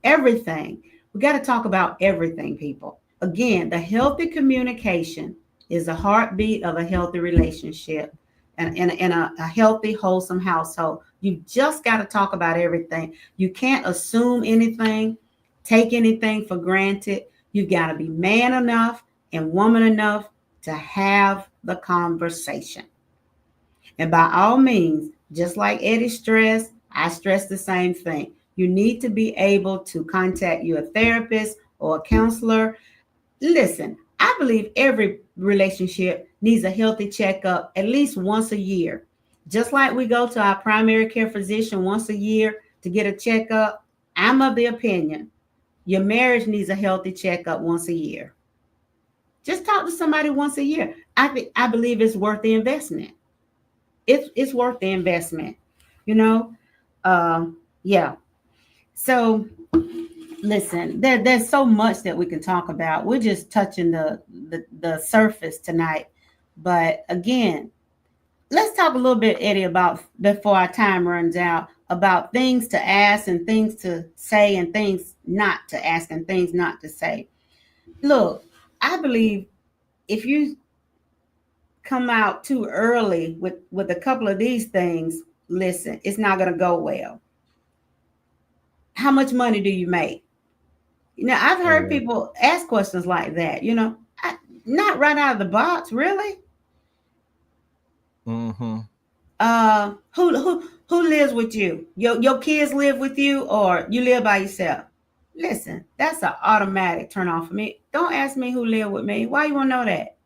Everything. We got to talk about everything, people. Again, the healthy communication is the heartbeat of a healthy relationship and a healthy, wholesome household. You just got to talk about everything. You can't assume anything, take anything for granted. You got to be man enough and woman enough to have the conversation. And by all means, just like Eddie stressed, I stress the same thing. You need to be able to contact your therapist or a counselor. Listen, I believe every relationship needs a healthy checkup at least once a year. Just like we go to our primary care physician once a year to get a checkup, I'm of the opinion your marriage needs a healthy checkup once a year. Just talk to somebody once a year. I believe it's worth the investment. It's worth the investment, yeah. So listen, there's so much that we can talk about. We're just touching the surface tonight. But again, let's talk a little bit, Eddie, about before our time runs out, about things to ask and things to say and things not to ask and things not to say. Look, I believe if you come out too early with a couple of these things, listen, it's not going to go well. How much money do you make? I've heard people ask questions like that, not right out of the box, really. Mm-hmm. Who lives with you? Your kids live with you, or you live by yourself? Listen, that's an automatic turn off for me. Don't ask me who live with me. Why you want to know that?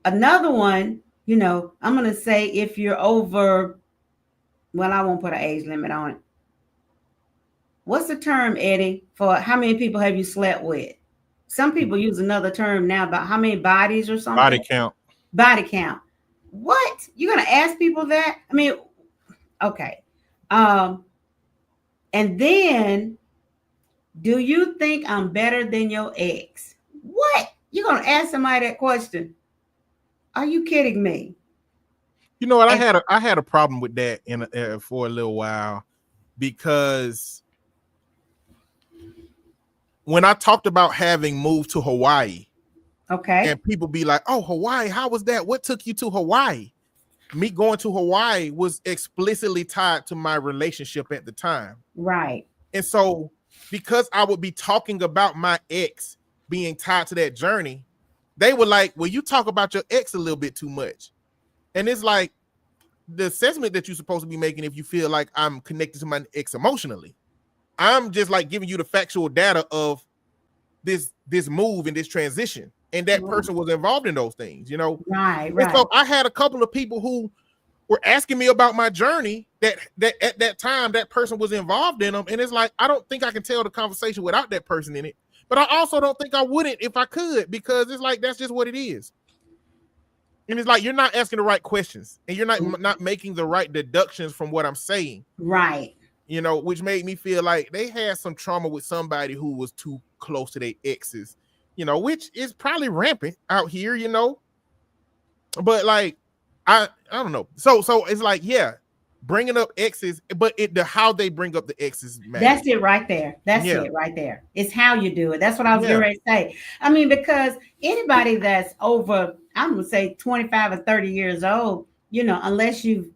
Another one, I'm gonna say if you're over, well, I won't put an age limit on it. What's the term, Eddie, for how many people have you slept with? Some people use another term now about how many bodies or something. Body count. Body count. What? You're gonna ask people that? I mean, okay. And then, do you think I'm better than your ex? What? You're gonna ask somebody that question? Are you kidding me? You know what? I had a problem with that for a little while, because when I talked about having moved to Hawaii, okay, and people be like, "Oh, Hawaii, how was that? What took you to Hawaii?" Me going to Hawaii was explicitly tied to my relationship at the time, right? And so, because I would be talking about my ex being tied to that journey, they were like, "Well, you talk about your ex a little bit too much." And it's like the assessment that you're supposed to be making if you feel like I'm connected to my ex emotionally. I'm just like giving you the factual data of this move and this transition, and that person was involved in those things, Right. And so I had a couple of people who were asking me about my journey that at that time that person was involved in them, and it's like I don't think I can tell the conversation without that person in it, but I also don't think I wouldn't if I could, because it's like that's just what it is. And it's like you're not asking the right questions, and you're not making the right deductions from what I'm saying. Right. Which made me feel like they had some trauma with somebody who was too close to their exes, which is probably rampant out here, But like, I don't know. So it's like, yeah, bringing up exes, but how they bring up the exes matters. That's it right there. That's it right there. It's how you do it. That's what I was getting ready to say. I mean, because anybody that's over, I'm gonna say 25 or 30 years old, unless you've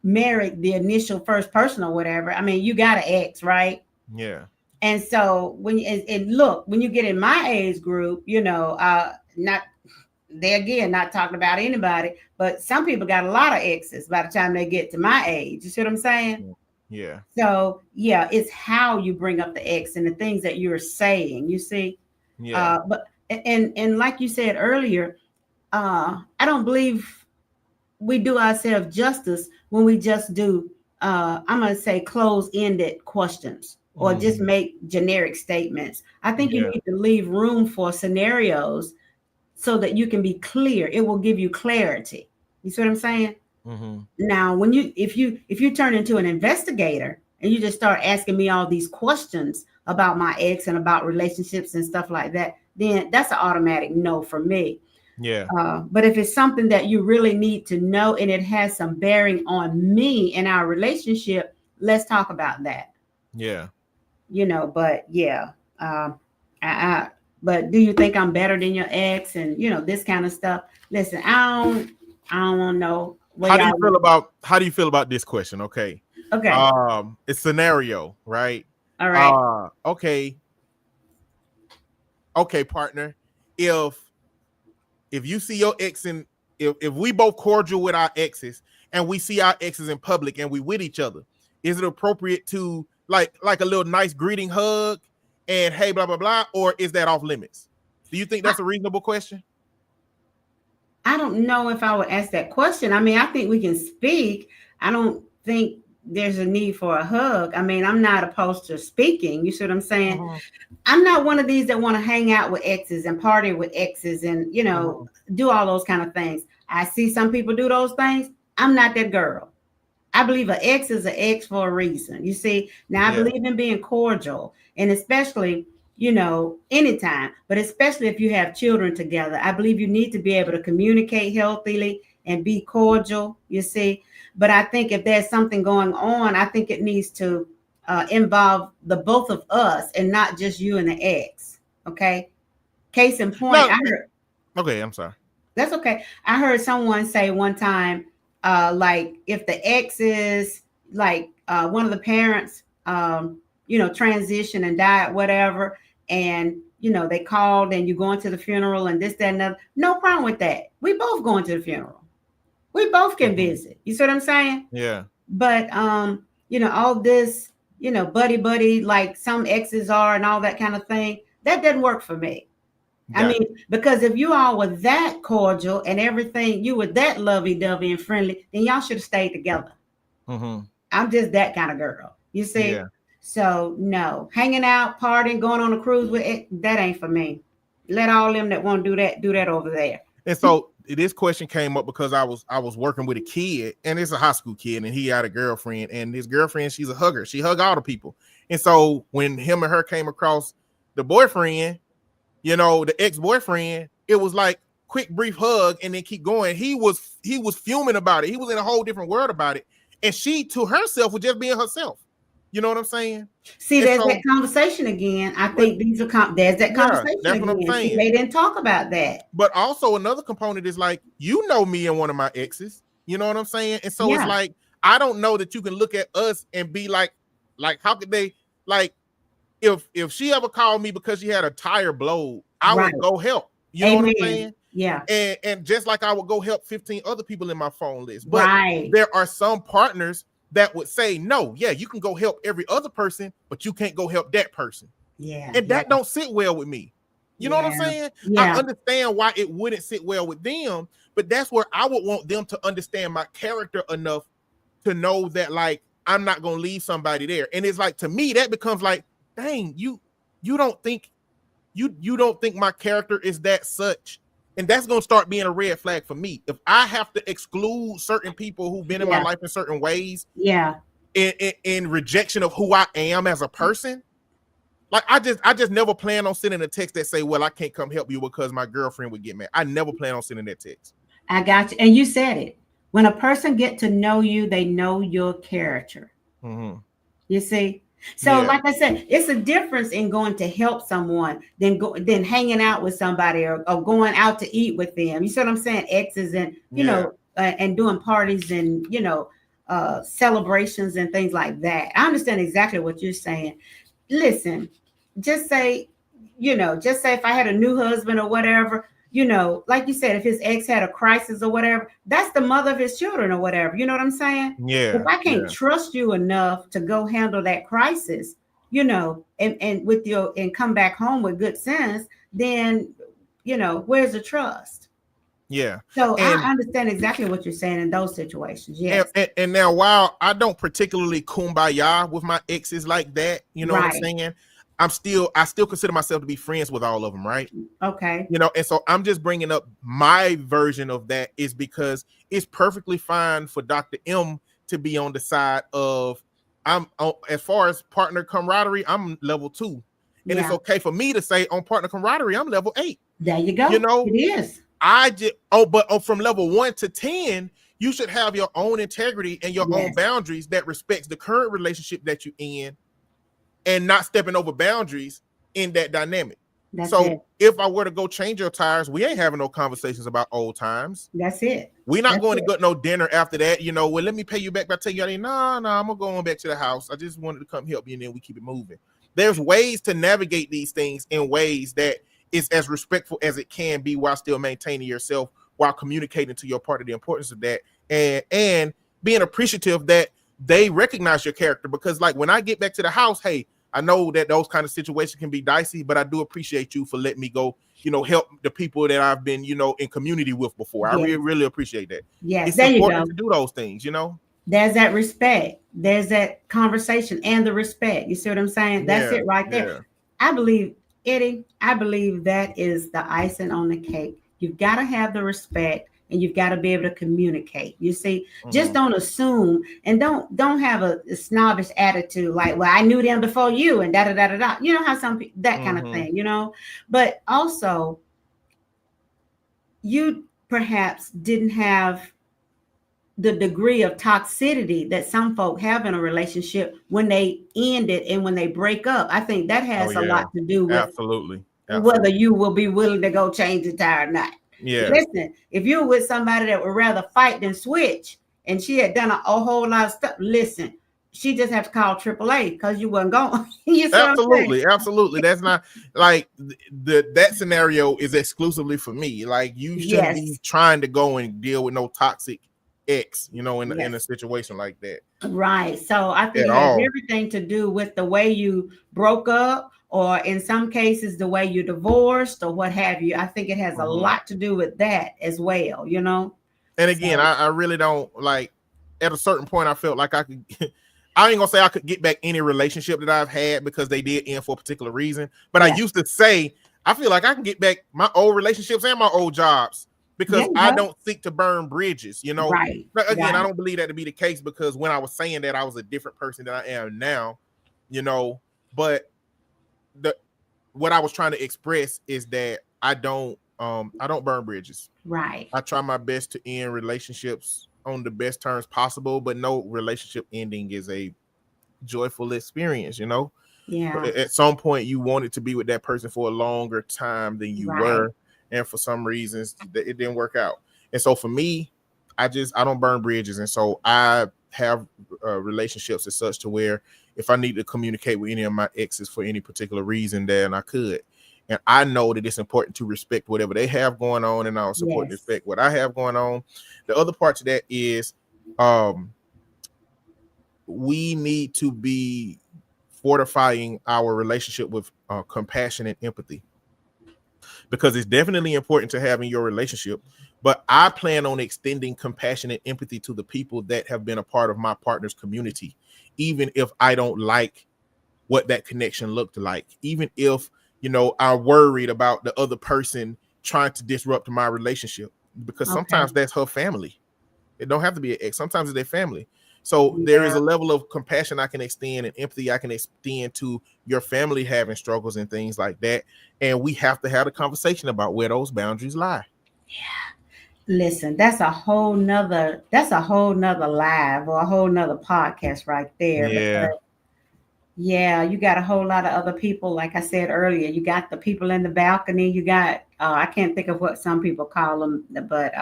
married the initial first person or whatever, I mean, you got an ex, right? Yeah. And so when you get in my age group, not talking about anybody, but some people got a lot of exes by the time they get to my age. You see what I'm saying? Yeah. So yeah, it's how you bring up the ex and the things that you're saying, you see? Yeah. But and like you said earlier, I don't believe we do ourselves justice when we just do I'm going to say close-ended questions or just make generic statements. I think you need to leave room for scenarios so that you can be clear. It will give you clarity. You see what I'm saying? Mm-hmm. Now, if you turn into an investigator and you just start asking me all these questions about my ex and about relationships and stuff like that, then that's an automatic no for me. Yeah. But if it's something that you really need to know and it has some bearing on me and our relationship, let's talk about that. Yeah. But yeah. But do you think I'm better than your ex and this kind of stuff? Listen, I don't want to know. How do you feel about this question? Okay. It's scenario, right? All right. Okay, partner. If you see your ex and if we both cordial with our exes and we see our exes in public and we with each other, is it appropriate to like a little nice greeting hug and hey, blah, blah, blah, or is that off limits? Do you think that's a reasonable question? I don't know if I would ask that question. I mean, I think we can speak. I don't think there's a need for a hug. I mean, I'm not opposed to speaking. You see what I'm saying? Mm-hmm. I'm not one of these that want to hang out with exes and party with exes and, do all those kind of things. I see some people do those things. I'm not that girl. I believe an ex is an ex for a reason. You see, now I Yeah. believe in being cordial, and especially, anytime, but especially if you have children together. I believe you need to be able to communicate healthily and be cordial, you see. But I think if there's something going on, I think it needs to involve the both of us and not just you and the ex. Okay. Case in point, No. I heard, Okay. I'm sorry. that's okay. I heard someone say one time, like if the ex is like one of the parents, transition and died, whatever, and they called and you going to the funeral and this, that, and other. No problem with that. We both going to the funeral. We both can visit. You see what I'm saying? Yeah. But all this, buddy, like some exes are and all that kind of thing, that doesn't work for me. I Got mean, because if you all were that cordial and everything, you were that lovey-dovey and friendly, then y'all should have stayed together. Mm-hmm. I'm just that kind of girl. You see? Yeah. So no, hanging out, partying, going on a cruise with it, that ain't for me. Let all them that want to do that over there. And so this question came up because I was working with a kid, and it's a high school kid, and he had a girlfriend, and his girlfriend, she's a hugger. She hug all the people. And so when him and her came across the boyfriend, the ex-boyfriend, it was like quick, brief hug and then keep going. He was fuming about it. He was in a whole different world about it. And she to herself was just being herself. You know what I'm saying? See, there's that conversation again. I think there's that conversation that's what I'm again. saying. See, they didn't talk about that. But also another component is like, me and one of my exes. You know what I'm saying? And so it's like, I don't know that you can look at us and be like how could they, like, if she ever called me because she had a tire blow, I would go help. You know what I'm saying? Yeah. And just like I would go help 15 other people in my phone list. But there are some partners that would say, no, yeah, you can go help every other person, but you can't go help that person. Yeah. And that don't sit well with me. You know what I'm saying? Yeah. I understand why it wouldn't sit well with them, but that's where I would want them to understand my character enough to know that, like, I'm not going to leave somebody there. And it's like, to me, that becomes like, dang, you don't think my character is that such, and that's gonna start being a red flag for me. If I have to exclude certain people who've been in my life in certain ways, in rejection of who I am as a person, like I just never plan on sending a text that say, well, I can't come help you because my girlfriend would get mad. I never plan on sending that text. I got you, and you said it. When a person get to know you, they know your character. Mm-hmm. You see. So, like I said, it's a difference in going to help someone than hanging out with somebody or going out to eat with them. You see what I'm saying? Exes and and doing parties and celebrations and things like that. I understand exactly what you're saying. Listen, just say if I had a new husband or whatever. Like you said, if his ex had a crisis or whatever, that's the mother of his children or whatever. You know what I'm saying? Yeah. If I can't trust you enough to go handle that crisis, and come back home with good sense, then, where's the trust? Yeah. So I understand exactly what you're saying in those situations. Yes. And now, while I don't particularly kumbaya with my exes like that, you know what I'm saying? I still consider myself to be friends with all of them, right? Okay. And so I'm just bringing up my version of that is because it's perfectly fine for Dr. M to be on the side of, as far as partner camaraderie, I'm level 2. And it's okay for me to say on partner camaraderie, I'm level 8. There you go. It is. But from level 1 to 10, you should have your own integrity and your own boundaries that respects the current relationship that you're in, and not stepping over boundaries in that dynamic. If I were to go change your tires, we ain't having no conversations about old times. That's it. We're not going to get no dinner after that. Well, let me pay you back by taking you out. No, I'm gonna go on back to the house. I just wanted to come help you, and then we keep it moving. There's ways to navigate these things in ways that is as respectful as it can be while still maintaining yourself, while communicating to your partner the importance of that, and being appreciative that they recognize your character. Because, like, when I get back to the house, hey, I know that those kind of situations can be dicey, but I do appreciate you for letting me go, help the people that I've been, in community with before. I really, really appreciate that. Yes, it's important to do those things, There's that respect. There's that conversation and the respect. You see what I'm saying? That's it right there. Yeah. I believe, Eddie, that is the icing on the cake. You've got to have the respect. and you've got to be able to communicate. You see, just Mhm. don't assume, and don't have a snobbish attitude like, well, I knew them before you, and da da da da da. You know how some people, that kind of Mhm. thing, But also, you perhaps didn't have the degree of toxicity that some folk have in a relationship when they end it and when they break up. I think that Oh has a yeah. lot to do with Absolutely. whether Absolutely. you will be willing to go change the tire or not. Yeah. Listen, if you're with somebody that would rather fight than switch, and she had done a whole lot of stuff, listen, she just have to call AAA because you wasn't going. You see what I'm saying? Absolutely, absolutely. That's not like that scenario is exclusively for me. Like you shouldn't be Yes, trying to go and deal with no toxic ex, in a yes. situation like that Right. So I think at it has all. everything to do with the way you broke up, or in some cases, the way you divorced, or what have you. I think it has a Mhm. lot to do with that as well. And again, So, I really don't like. At a certain point, I felt like I could. I ain't gonna say I could get back any relationship that I've had because they did end for a particular reason. But I yeah, used to say I feel like I can get back my old relationships and my old jobs there because you I go. don't seek to burn bridges. Right, But again, I right. don't believe that to be the case because when I was saying that, I was a different person than I am now. You know, but the what I was trying to express is that I don't burn bridges. Right. I try my best to end relationships on the best terms possible, but no relationship ending is a joyful experience. Yeah. At some point, you wanted to be with that person for a longer time than you Right. were, and for some reasons, it didn't work out. And so for me, I don't burn bridges, and so I have relationships as such to where if I need to communicate with any of my exes for any particular reason, then I could. And I know that it's important to respect whatever they have going on, and I'll support and Yes. respect what I have going on. The other part to that is, um, we need to be fortifying our relationship with compassion and empathy, because it's definitely important to have in your relationship. But I plan on extending compassion and empathy to the people that have been a part of my partner's community, even if I don't like what that connection looked like, even if I'm worried about the other person trying to disrupt my relationship, because Okay. sometimes that's her family. It don't have to be an ex. Sometimes it's their family. So there is Yeah. a level of compassion I can extend and empathy I can extend to your family having struggles and things like that. And we have to have a conversation about where those boundaries lie. Listen, that's a whole nother live or a whole nother podcast right there. Yeah. Because yeah, you got a whole lot of other people. Like I said earlier, you got the people in the balcony. You got I can't think of what some people call them, but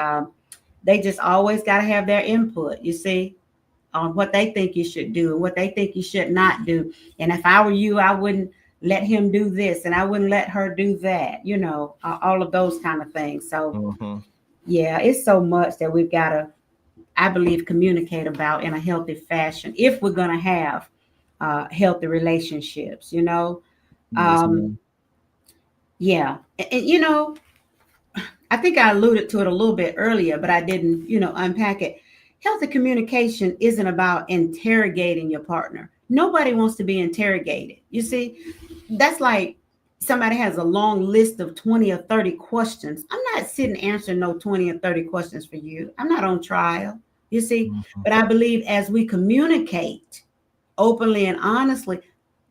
they just always got to have their input. You see, on what they think you should do and what they think you should not do. And if I were you, I wouldn't let him do this, and I wouldn't let her do that. All of those kind of things. So Mm-hmm. yeah, it's so much that we've got to, I believe, communicate about in a healthy fashion if we're going to have healthy relationships. Yes, Um, ma'am. yeah. And I think I alluded to it a little bit earlier, but I didn't, unpack it. Healthy communication isn't about interrogating your partner. Nobody wants to be interrogated. You see, that's like somebody has a long list of 20 or 30 questions. I'm not sitting answering no 20 or 30 questions for you. I'm not on trial, you see. Mm-hmm. But I believe as we communicate openly and honestly,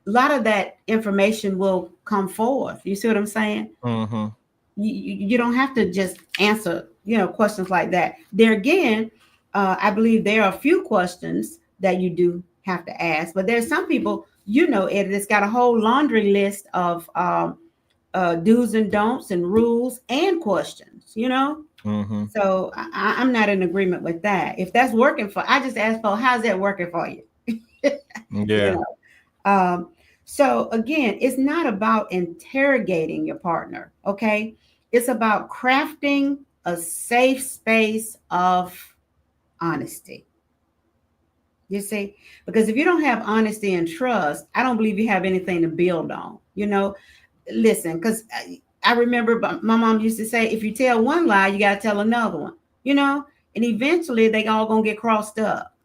a lot of that information will come forth. You see what I'm saying? Mm-hmm. You don't have to just answer questions like that. There again, I believe there are a few questions that you do have to ask, but there's some people Ed, that's got a whole laundry list of do's and don'ts and rules and questions. Mm-hmm. So I'm not in agreement with that. If that's working I just ask for, how's that working for you? you Yeah. know um, so again, it's not about interrogating your partner, okay? It's about crafting a safe space of honesty. You see, because if you don't have honesty and trust, I don't believe you have anything to build on. Listen, because I remember my mom used to say, if you tell one lie, you got to tell another one, and eventually they all gonna get crossed up.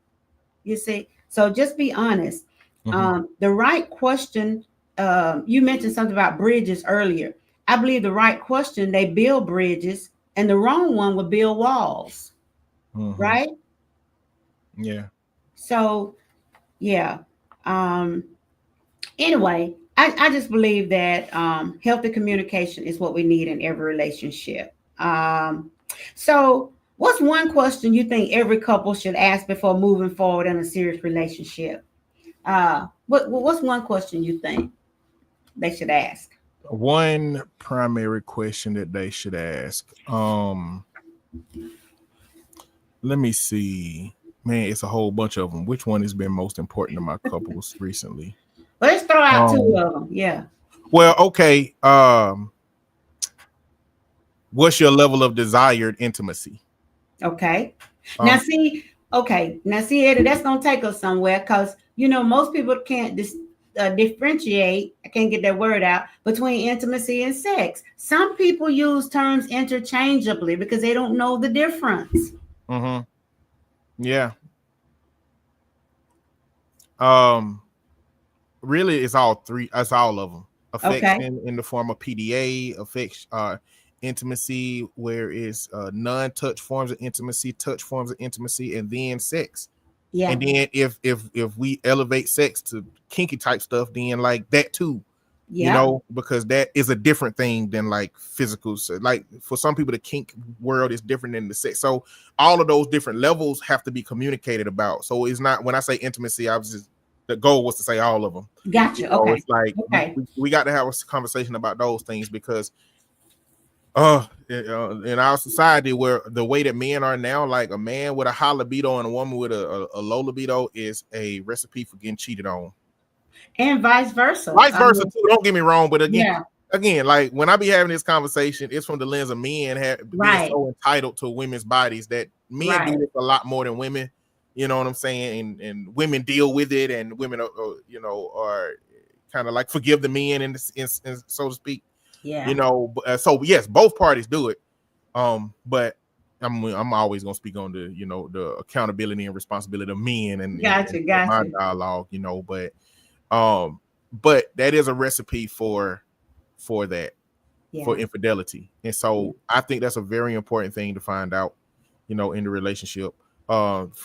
You see, so just be honest. Mm-hmm. The right question. You mentioned something about bridges earlier. I believe the right question, they build bridges, and the wrong one would build walls, right? Yeah. So yeah. Um, anyway, I just believe that healthy communication is what we need in every relationship. So, what's one question you think every couple should ask before moving forward in a serious relationship? What's one question you think they should ask? One primary question that they should ask. Let me see. Man, it's a whole bunch of them. Which one has been most important to my couples recently? Well, let's throw out two of them. Yeah. Well, okay. What's your level of desired intimacy? Okay. Now see, Eddie, that's gonna take us somewhere because most people can't differentiate. I can't get that word out between intimacy and sex. Some people use terms interchangeably because they don't know the difference. Yeah. Really, it's all three. It's all of them. Affection in the form of PDA, affection, intimacy, where it's non-touch forms of intimacy, touch forms of intimacy, and then sex. Yeah. And then if we elevate sex to kinky type stuff, then like that too. Yeah. Because that is a different thing than like physical. So like for some people, the kink world is different than the sex. So all of those different levels have to be communicated about. So it's not, when I say intimacy, the goal was to say all of them. Gotcha. Okay. It's like we got to have a conversation about those things because in our society, where the way that men are now, like a man with a high libido and a woman with a low libido is a recipe for getting cheated on. And vice versa. Too. Don't get me wrong, but again, like when I be having this conversation, it's from the lens of men being so entitled to women's bodies that men do this a lot more than women. You know what I'm saying? And women deal with it, and women are kind of like forgive the men, and so to speak. Yeah. So yes, both parties do it. But I'm always gonna speak on the accountability and responsibility of men and my dialogue. But that is a recipe for that, for infidelity. And so I think that's a very important thing to find out, in the relationship.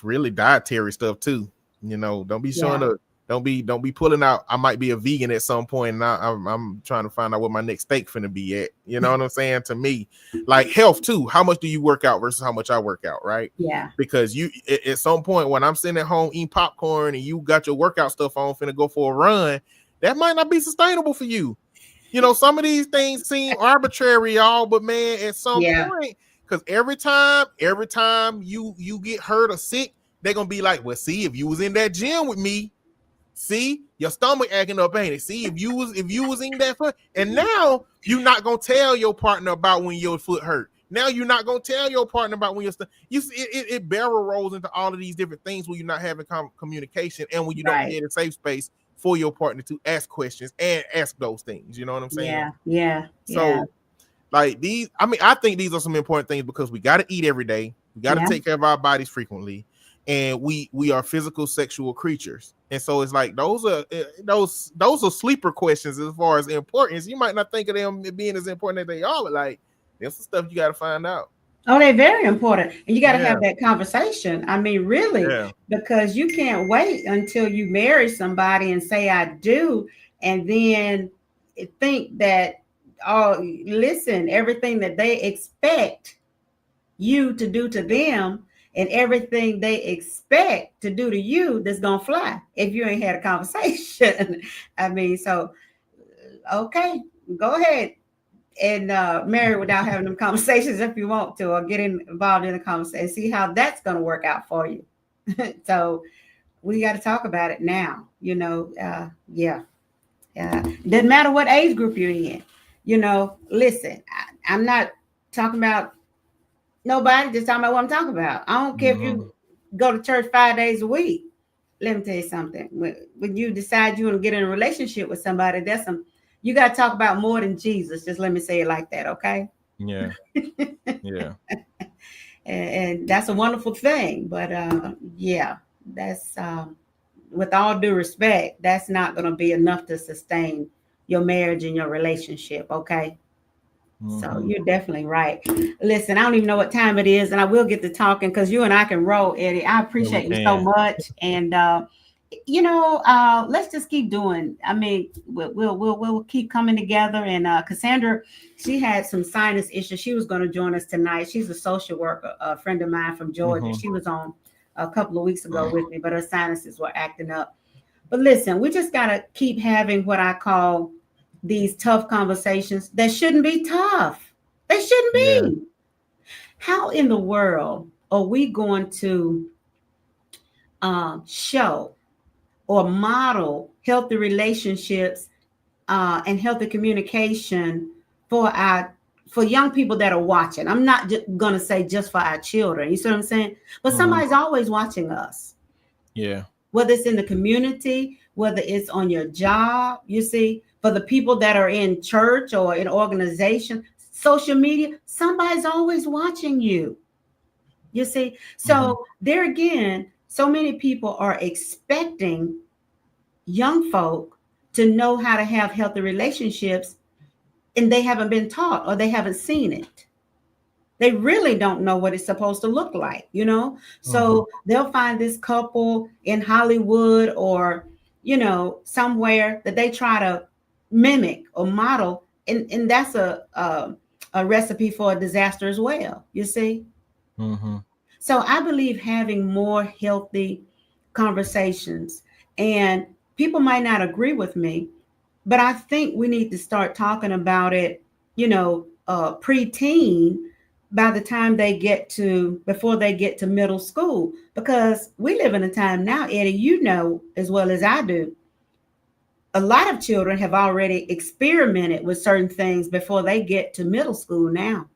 Really dietary stuff too. Don't be showing don't be pulling out. I might be a vegan at some point, and I'm trying to find out what my next steak finna be at. You know what I'm saying? To me, like health too. How much do you work out versus how much I work out, right? Yeah. Because you at some point when I'm sitting at home eating popcorn and you got your workout stuff on, finna go for a run, that might not be sustainable for you. Some of these things seem arbitrary, y'all, but man, at some point, because every time you get hurt or sick, they're gonna be like, well, see, if you was in that gym with me. See, your stomach acting up, ain't it? See, if you was in that foot, and now you're not gonna tell your partner about when your foot hurt. Now you're not gonna tell your partner about when it barrel rolls into all of these different things when you're not having communication, and when you don't get a safe space for your partner to ask questions and ask those things. You know what I'm saying? Yeah. So, like these, I think these are some important things because we got to eat every day. We got to take care of our bodies frequently. And we are physical sexual creatures, and so it's like those are sleeper questions as far as importance. You might not think of them being as important as they are, but like there's some stuff you got to find out. Oh, they're very important, and you got to have that conversation. Really, because you can't wait until you marry somebody and say I do, and then think that everything that they expect you to do to them. And everything they expect to do to you that's going to fly if you ain't had a conversation. So, okay, go ahead and marry without having them conversations if you want to, or get involved in a conversation, see how that's going to work out for you. So we got to talk about it now, doesn't matter what age group you're in, listen, I'm not talking about nobody, just talking about what I'm talking about. I don't care if you go to church 5 days a week. Let me tell you something. When you decide you want to get in a relationship with somebody, you got to talk about more than Jesus. Just let me say it like that, okay? Yeah. Yeah. and that's a wonderful thing. But that's with all due respect, that's not going to be enough to sustain your marriage and your relationship, okay? So you're definitely right. Listen, I don't even know what time it is, and I will get to talking because you and I can roll, Eddie. I appreciate you so much, and let's just keep doing. I mean, we'll keep coming together. And Cassandra, she had some sinus issues. She was going to join us tonight. She's a social worker, a friend of mine from Georgia. She was on a couple of weeks ago with me, but her sinuses were acting up. But listen, we just got to keep having what I call these tough conversations that shouldn't be tough. They shouldn't be. Yeah. How in the world are we going to show or model healthy relationships and healthy communication for young people that are watching? I'm not going to say just for our children. You see what I'm saying? But somebody's always watching us. Yeah. Whether it's in the community, whether it's on your job, you see, for the people that are in church or in organization, social media, somebody's always watching you. You see? So there again, so many people are expecting young folk to know how to have healthy relationships, and they haven't been taught or they haven't seen it. They really don't know what it's supposed to look like, you know? So they'll find this couple in Hollywood or, somewhere that they try to mimic or model. And that's a recipe for a disaster as well, you see? So I believe having more healthy conversations, and people might not agree with me, but I think we need to start talking about it, pre-teen, by the time before they get to middle school, because we live in a time now, Eddie, as well as I do, a lot of children have already experimented with certain things before they get to middle school now.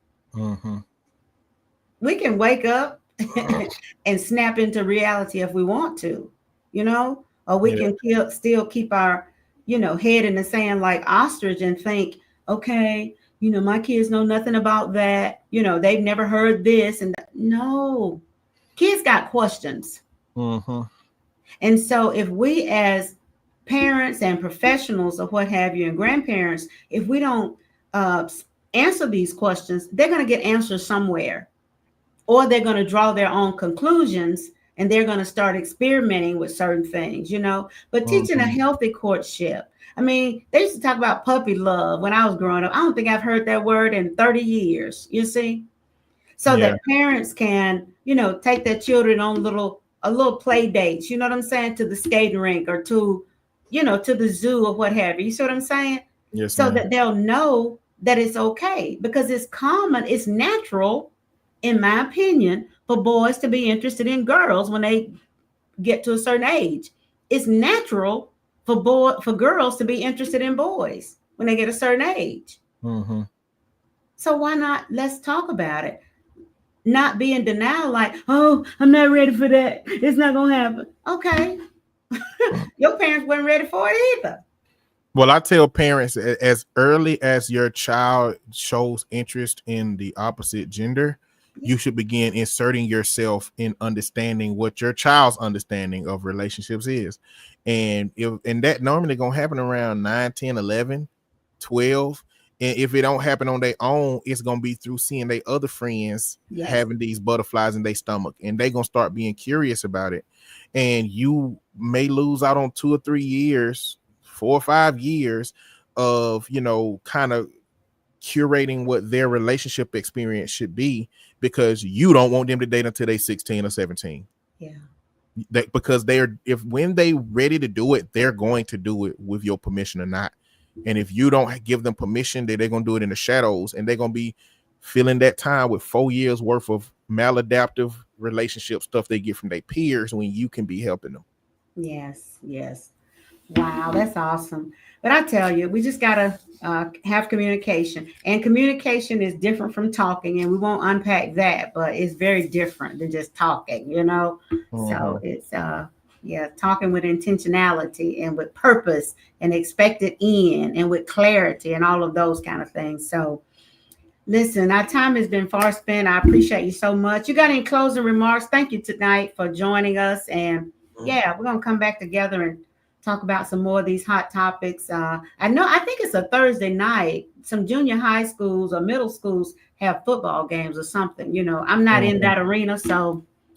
We can wake up and snap into reality if we want to, or we can still keep our, head in the sand like ostrich and think, okay, my kids know nothing about that. They've never heard this. And no, kids got questions. And so if we as parents and professionals or what have you and grandparents, if we don't answer these questions, they're going to get answers somewhere, or they're going to draw their own conclusions and they're going to start experimenting with certain things, but teaching a healthy courtship. I mean, they used to talk about puppy love when I was growing up. I don't think I've heard that word in 30 years, you see? So that parents can, take their children on a little play dates, you know what I'm saying? To the skating rink or to the zoo or what have you. You see what I'm saying? Yes. So that they'll know that it's okay, because it's common, it's natural, in my opinion, for boys to be interested in girls when they get to a certain age. It's natural for girls to be interested in boys when they get a certain age. So why not? Let's talk about it. Not be in denial, like, oh, I'm not ready for that. It's not gonna happen. Okay. Your parents weren't ready for it either. Well, I tell parents, as early as your child shows interest in the opposite gender, you should begin inserting yourself in understanding what your child's understanding of relationships is. And that normally gonna happen around 9, 10, 11, 12. And if it don't happen on their own, it's gonna be through seeing their other friends having these butterflies in their stomach, and they gonna start being curious about it. And you may lose out on 2 or 3 years, 4 or 5 years of, kind of curating what their relationship experience should be, because you don't want them to date until they're 16 or 17. Yeah. Because when they ready to do it, they're going to do it with your permission or not. And if you don't give them permission, they're going to do it in the shadows, and they're going to be filling that time with 4 years worth of maladaptive relationship stuff they get from their peers, when you can be helping them. Yes. Wow, that's awesome. But I tell you, we just got to have communication, and communication is different from talking, and we won't unpack that, but it's very different than just talking, So it's talking with intentionality and with purpose and expected end and with clarity and all of those kind of things. So listen, our time has been far spent. I appreciate you so much. You got any closing remarks? Thank you tonight for joining us. And we're going to come back together and talk about some more of these hot topics. I think it's a Thursday night. Some junior high schools or middle schools have football games or something. I'm not in that arena,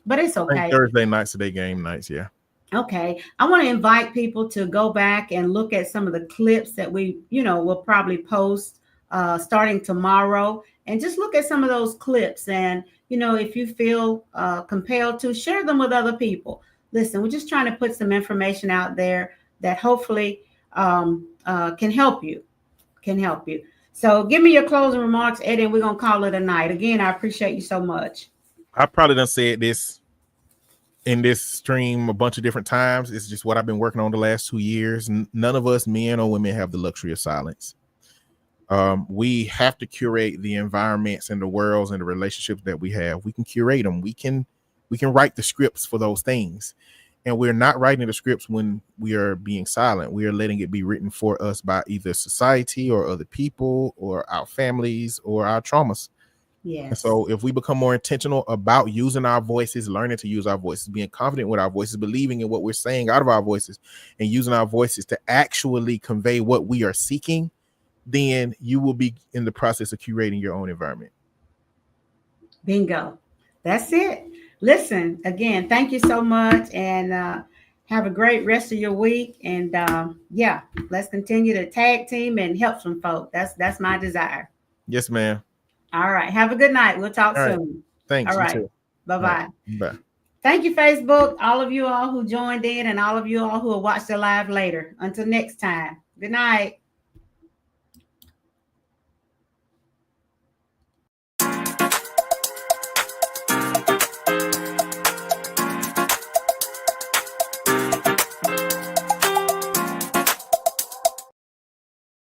but it's I think okay. Thursday nights are their game nights, yeah. Okay. I want to invite people to go back and look at some of the clips that we, will probably post starting tomorrow, and just look at some of those clips. And, if you feel compelled to share them with other people. Listen, we're just trying to put some information out there that hopefully can help you. So give me your closing remarks, Eddie, and we're going to call it a night. Again, I appreciate you so much. I probably done said this in this stream a bunch of different times. It's just what I've been working on the last 2 years. None of us, men or women, have the luxury of silence. We have to curate the environments and the worlds and the relationships that we have. We can curate them. We can write the scripts for those things. And we're not writing the scripts when we are being silent. We are letting it be written for us by either society or other people or our families or our traumas. Yes. And so if we become more intentional about using our voices, learning to use our voices, being confident with our voices, believing in what we're saying out of our voices, and using our voices to actually convey what we are seeking, then you will be in the process of curating your own environment. Bingo. That's it. Listen, again, thank you so much, and have a great rest of your week. And let's continue to tag team and help some folk. That's my desire. Yes, ma'am. All right. Have a good night. We'll talk All soon. Right. Thanks. All right. Bye-bye. Right. Bye. Thank you, Facebook. All of you all who joined in, and all of you all who will watch the live later. Until next time. Good night.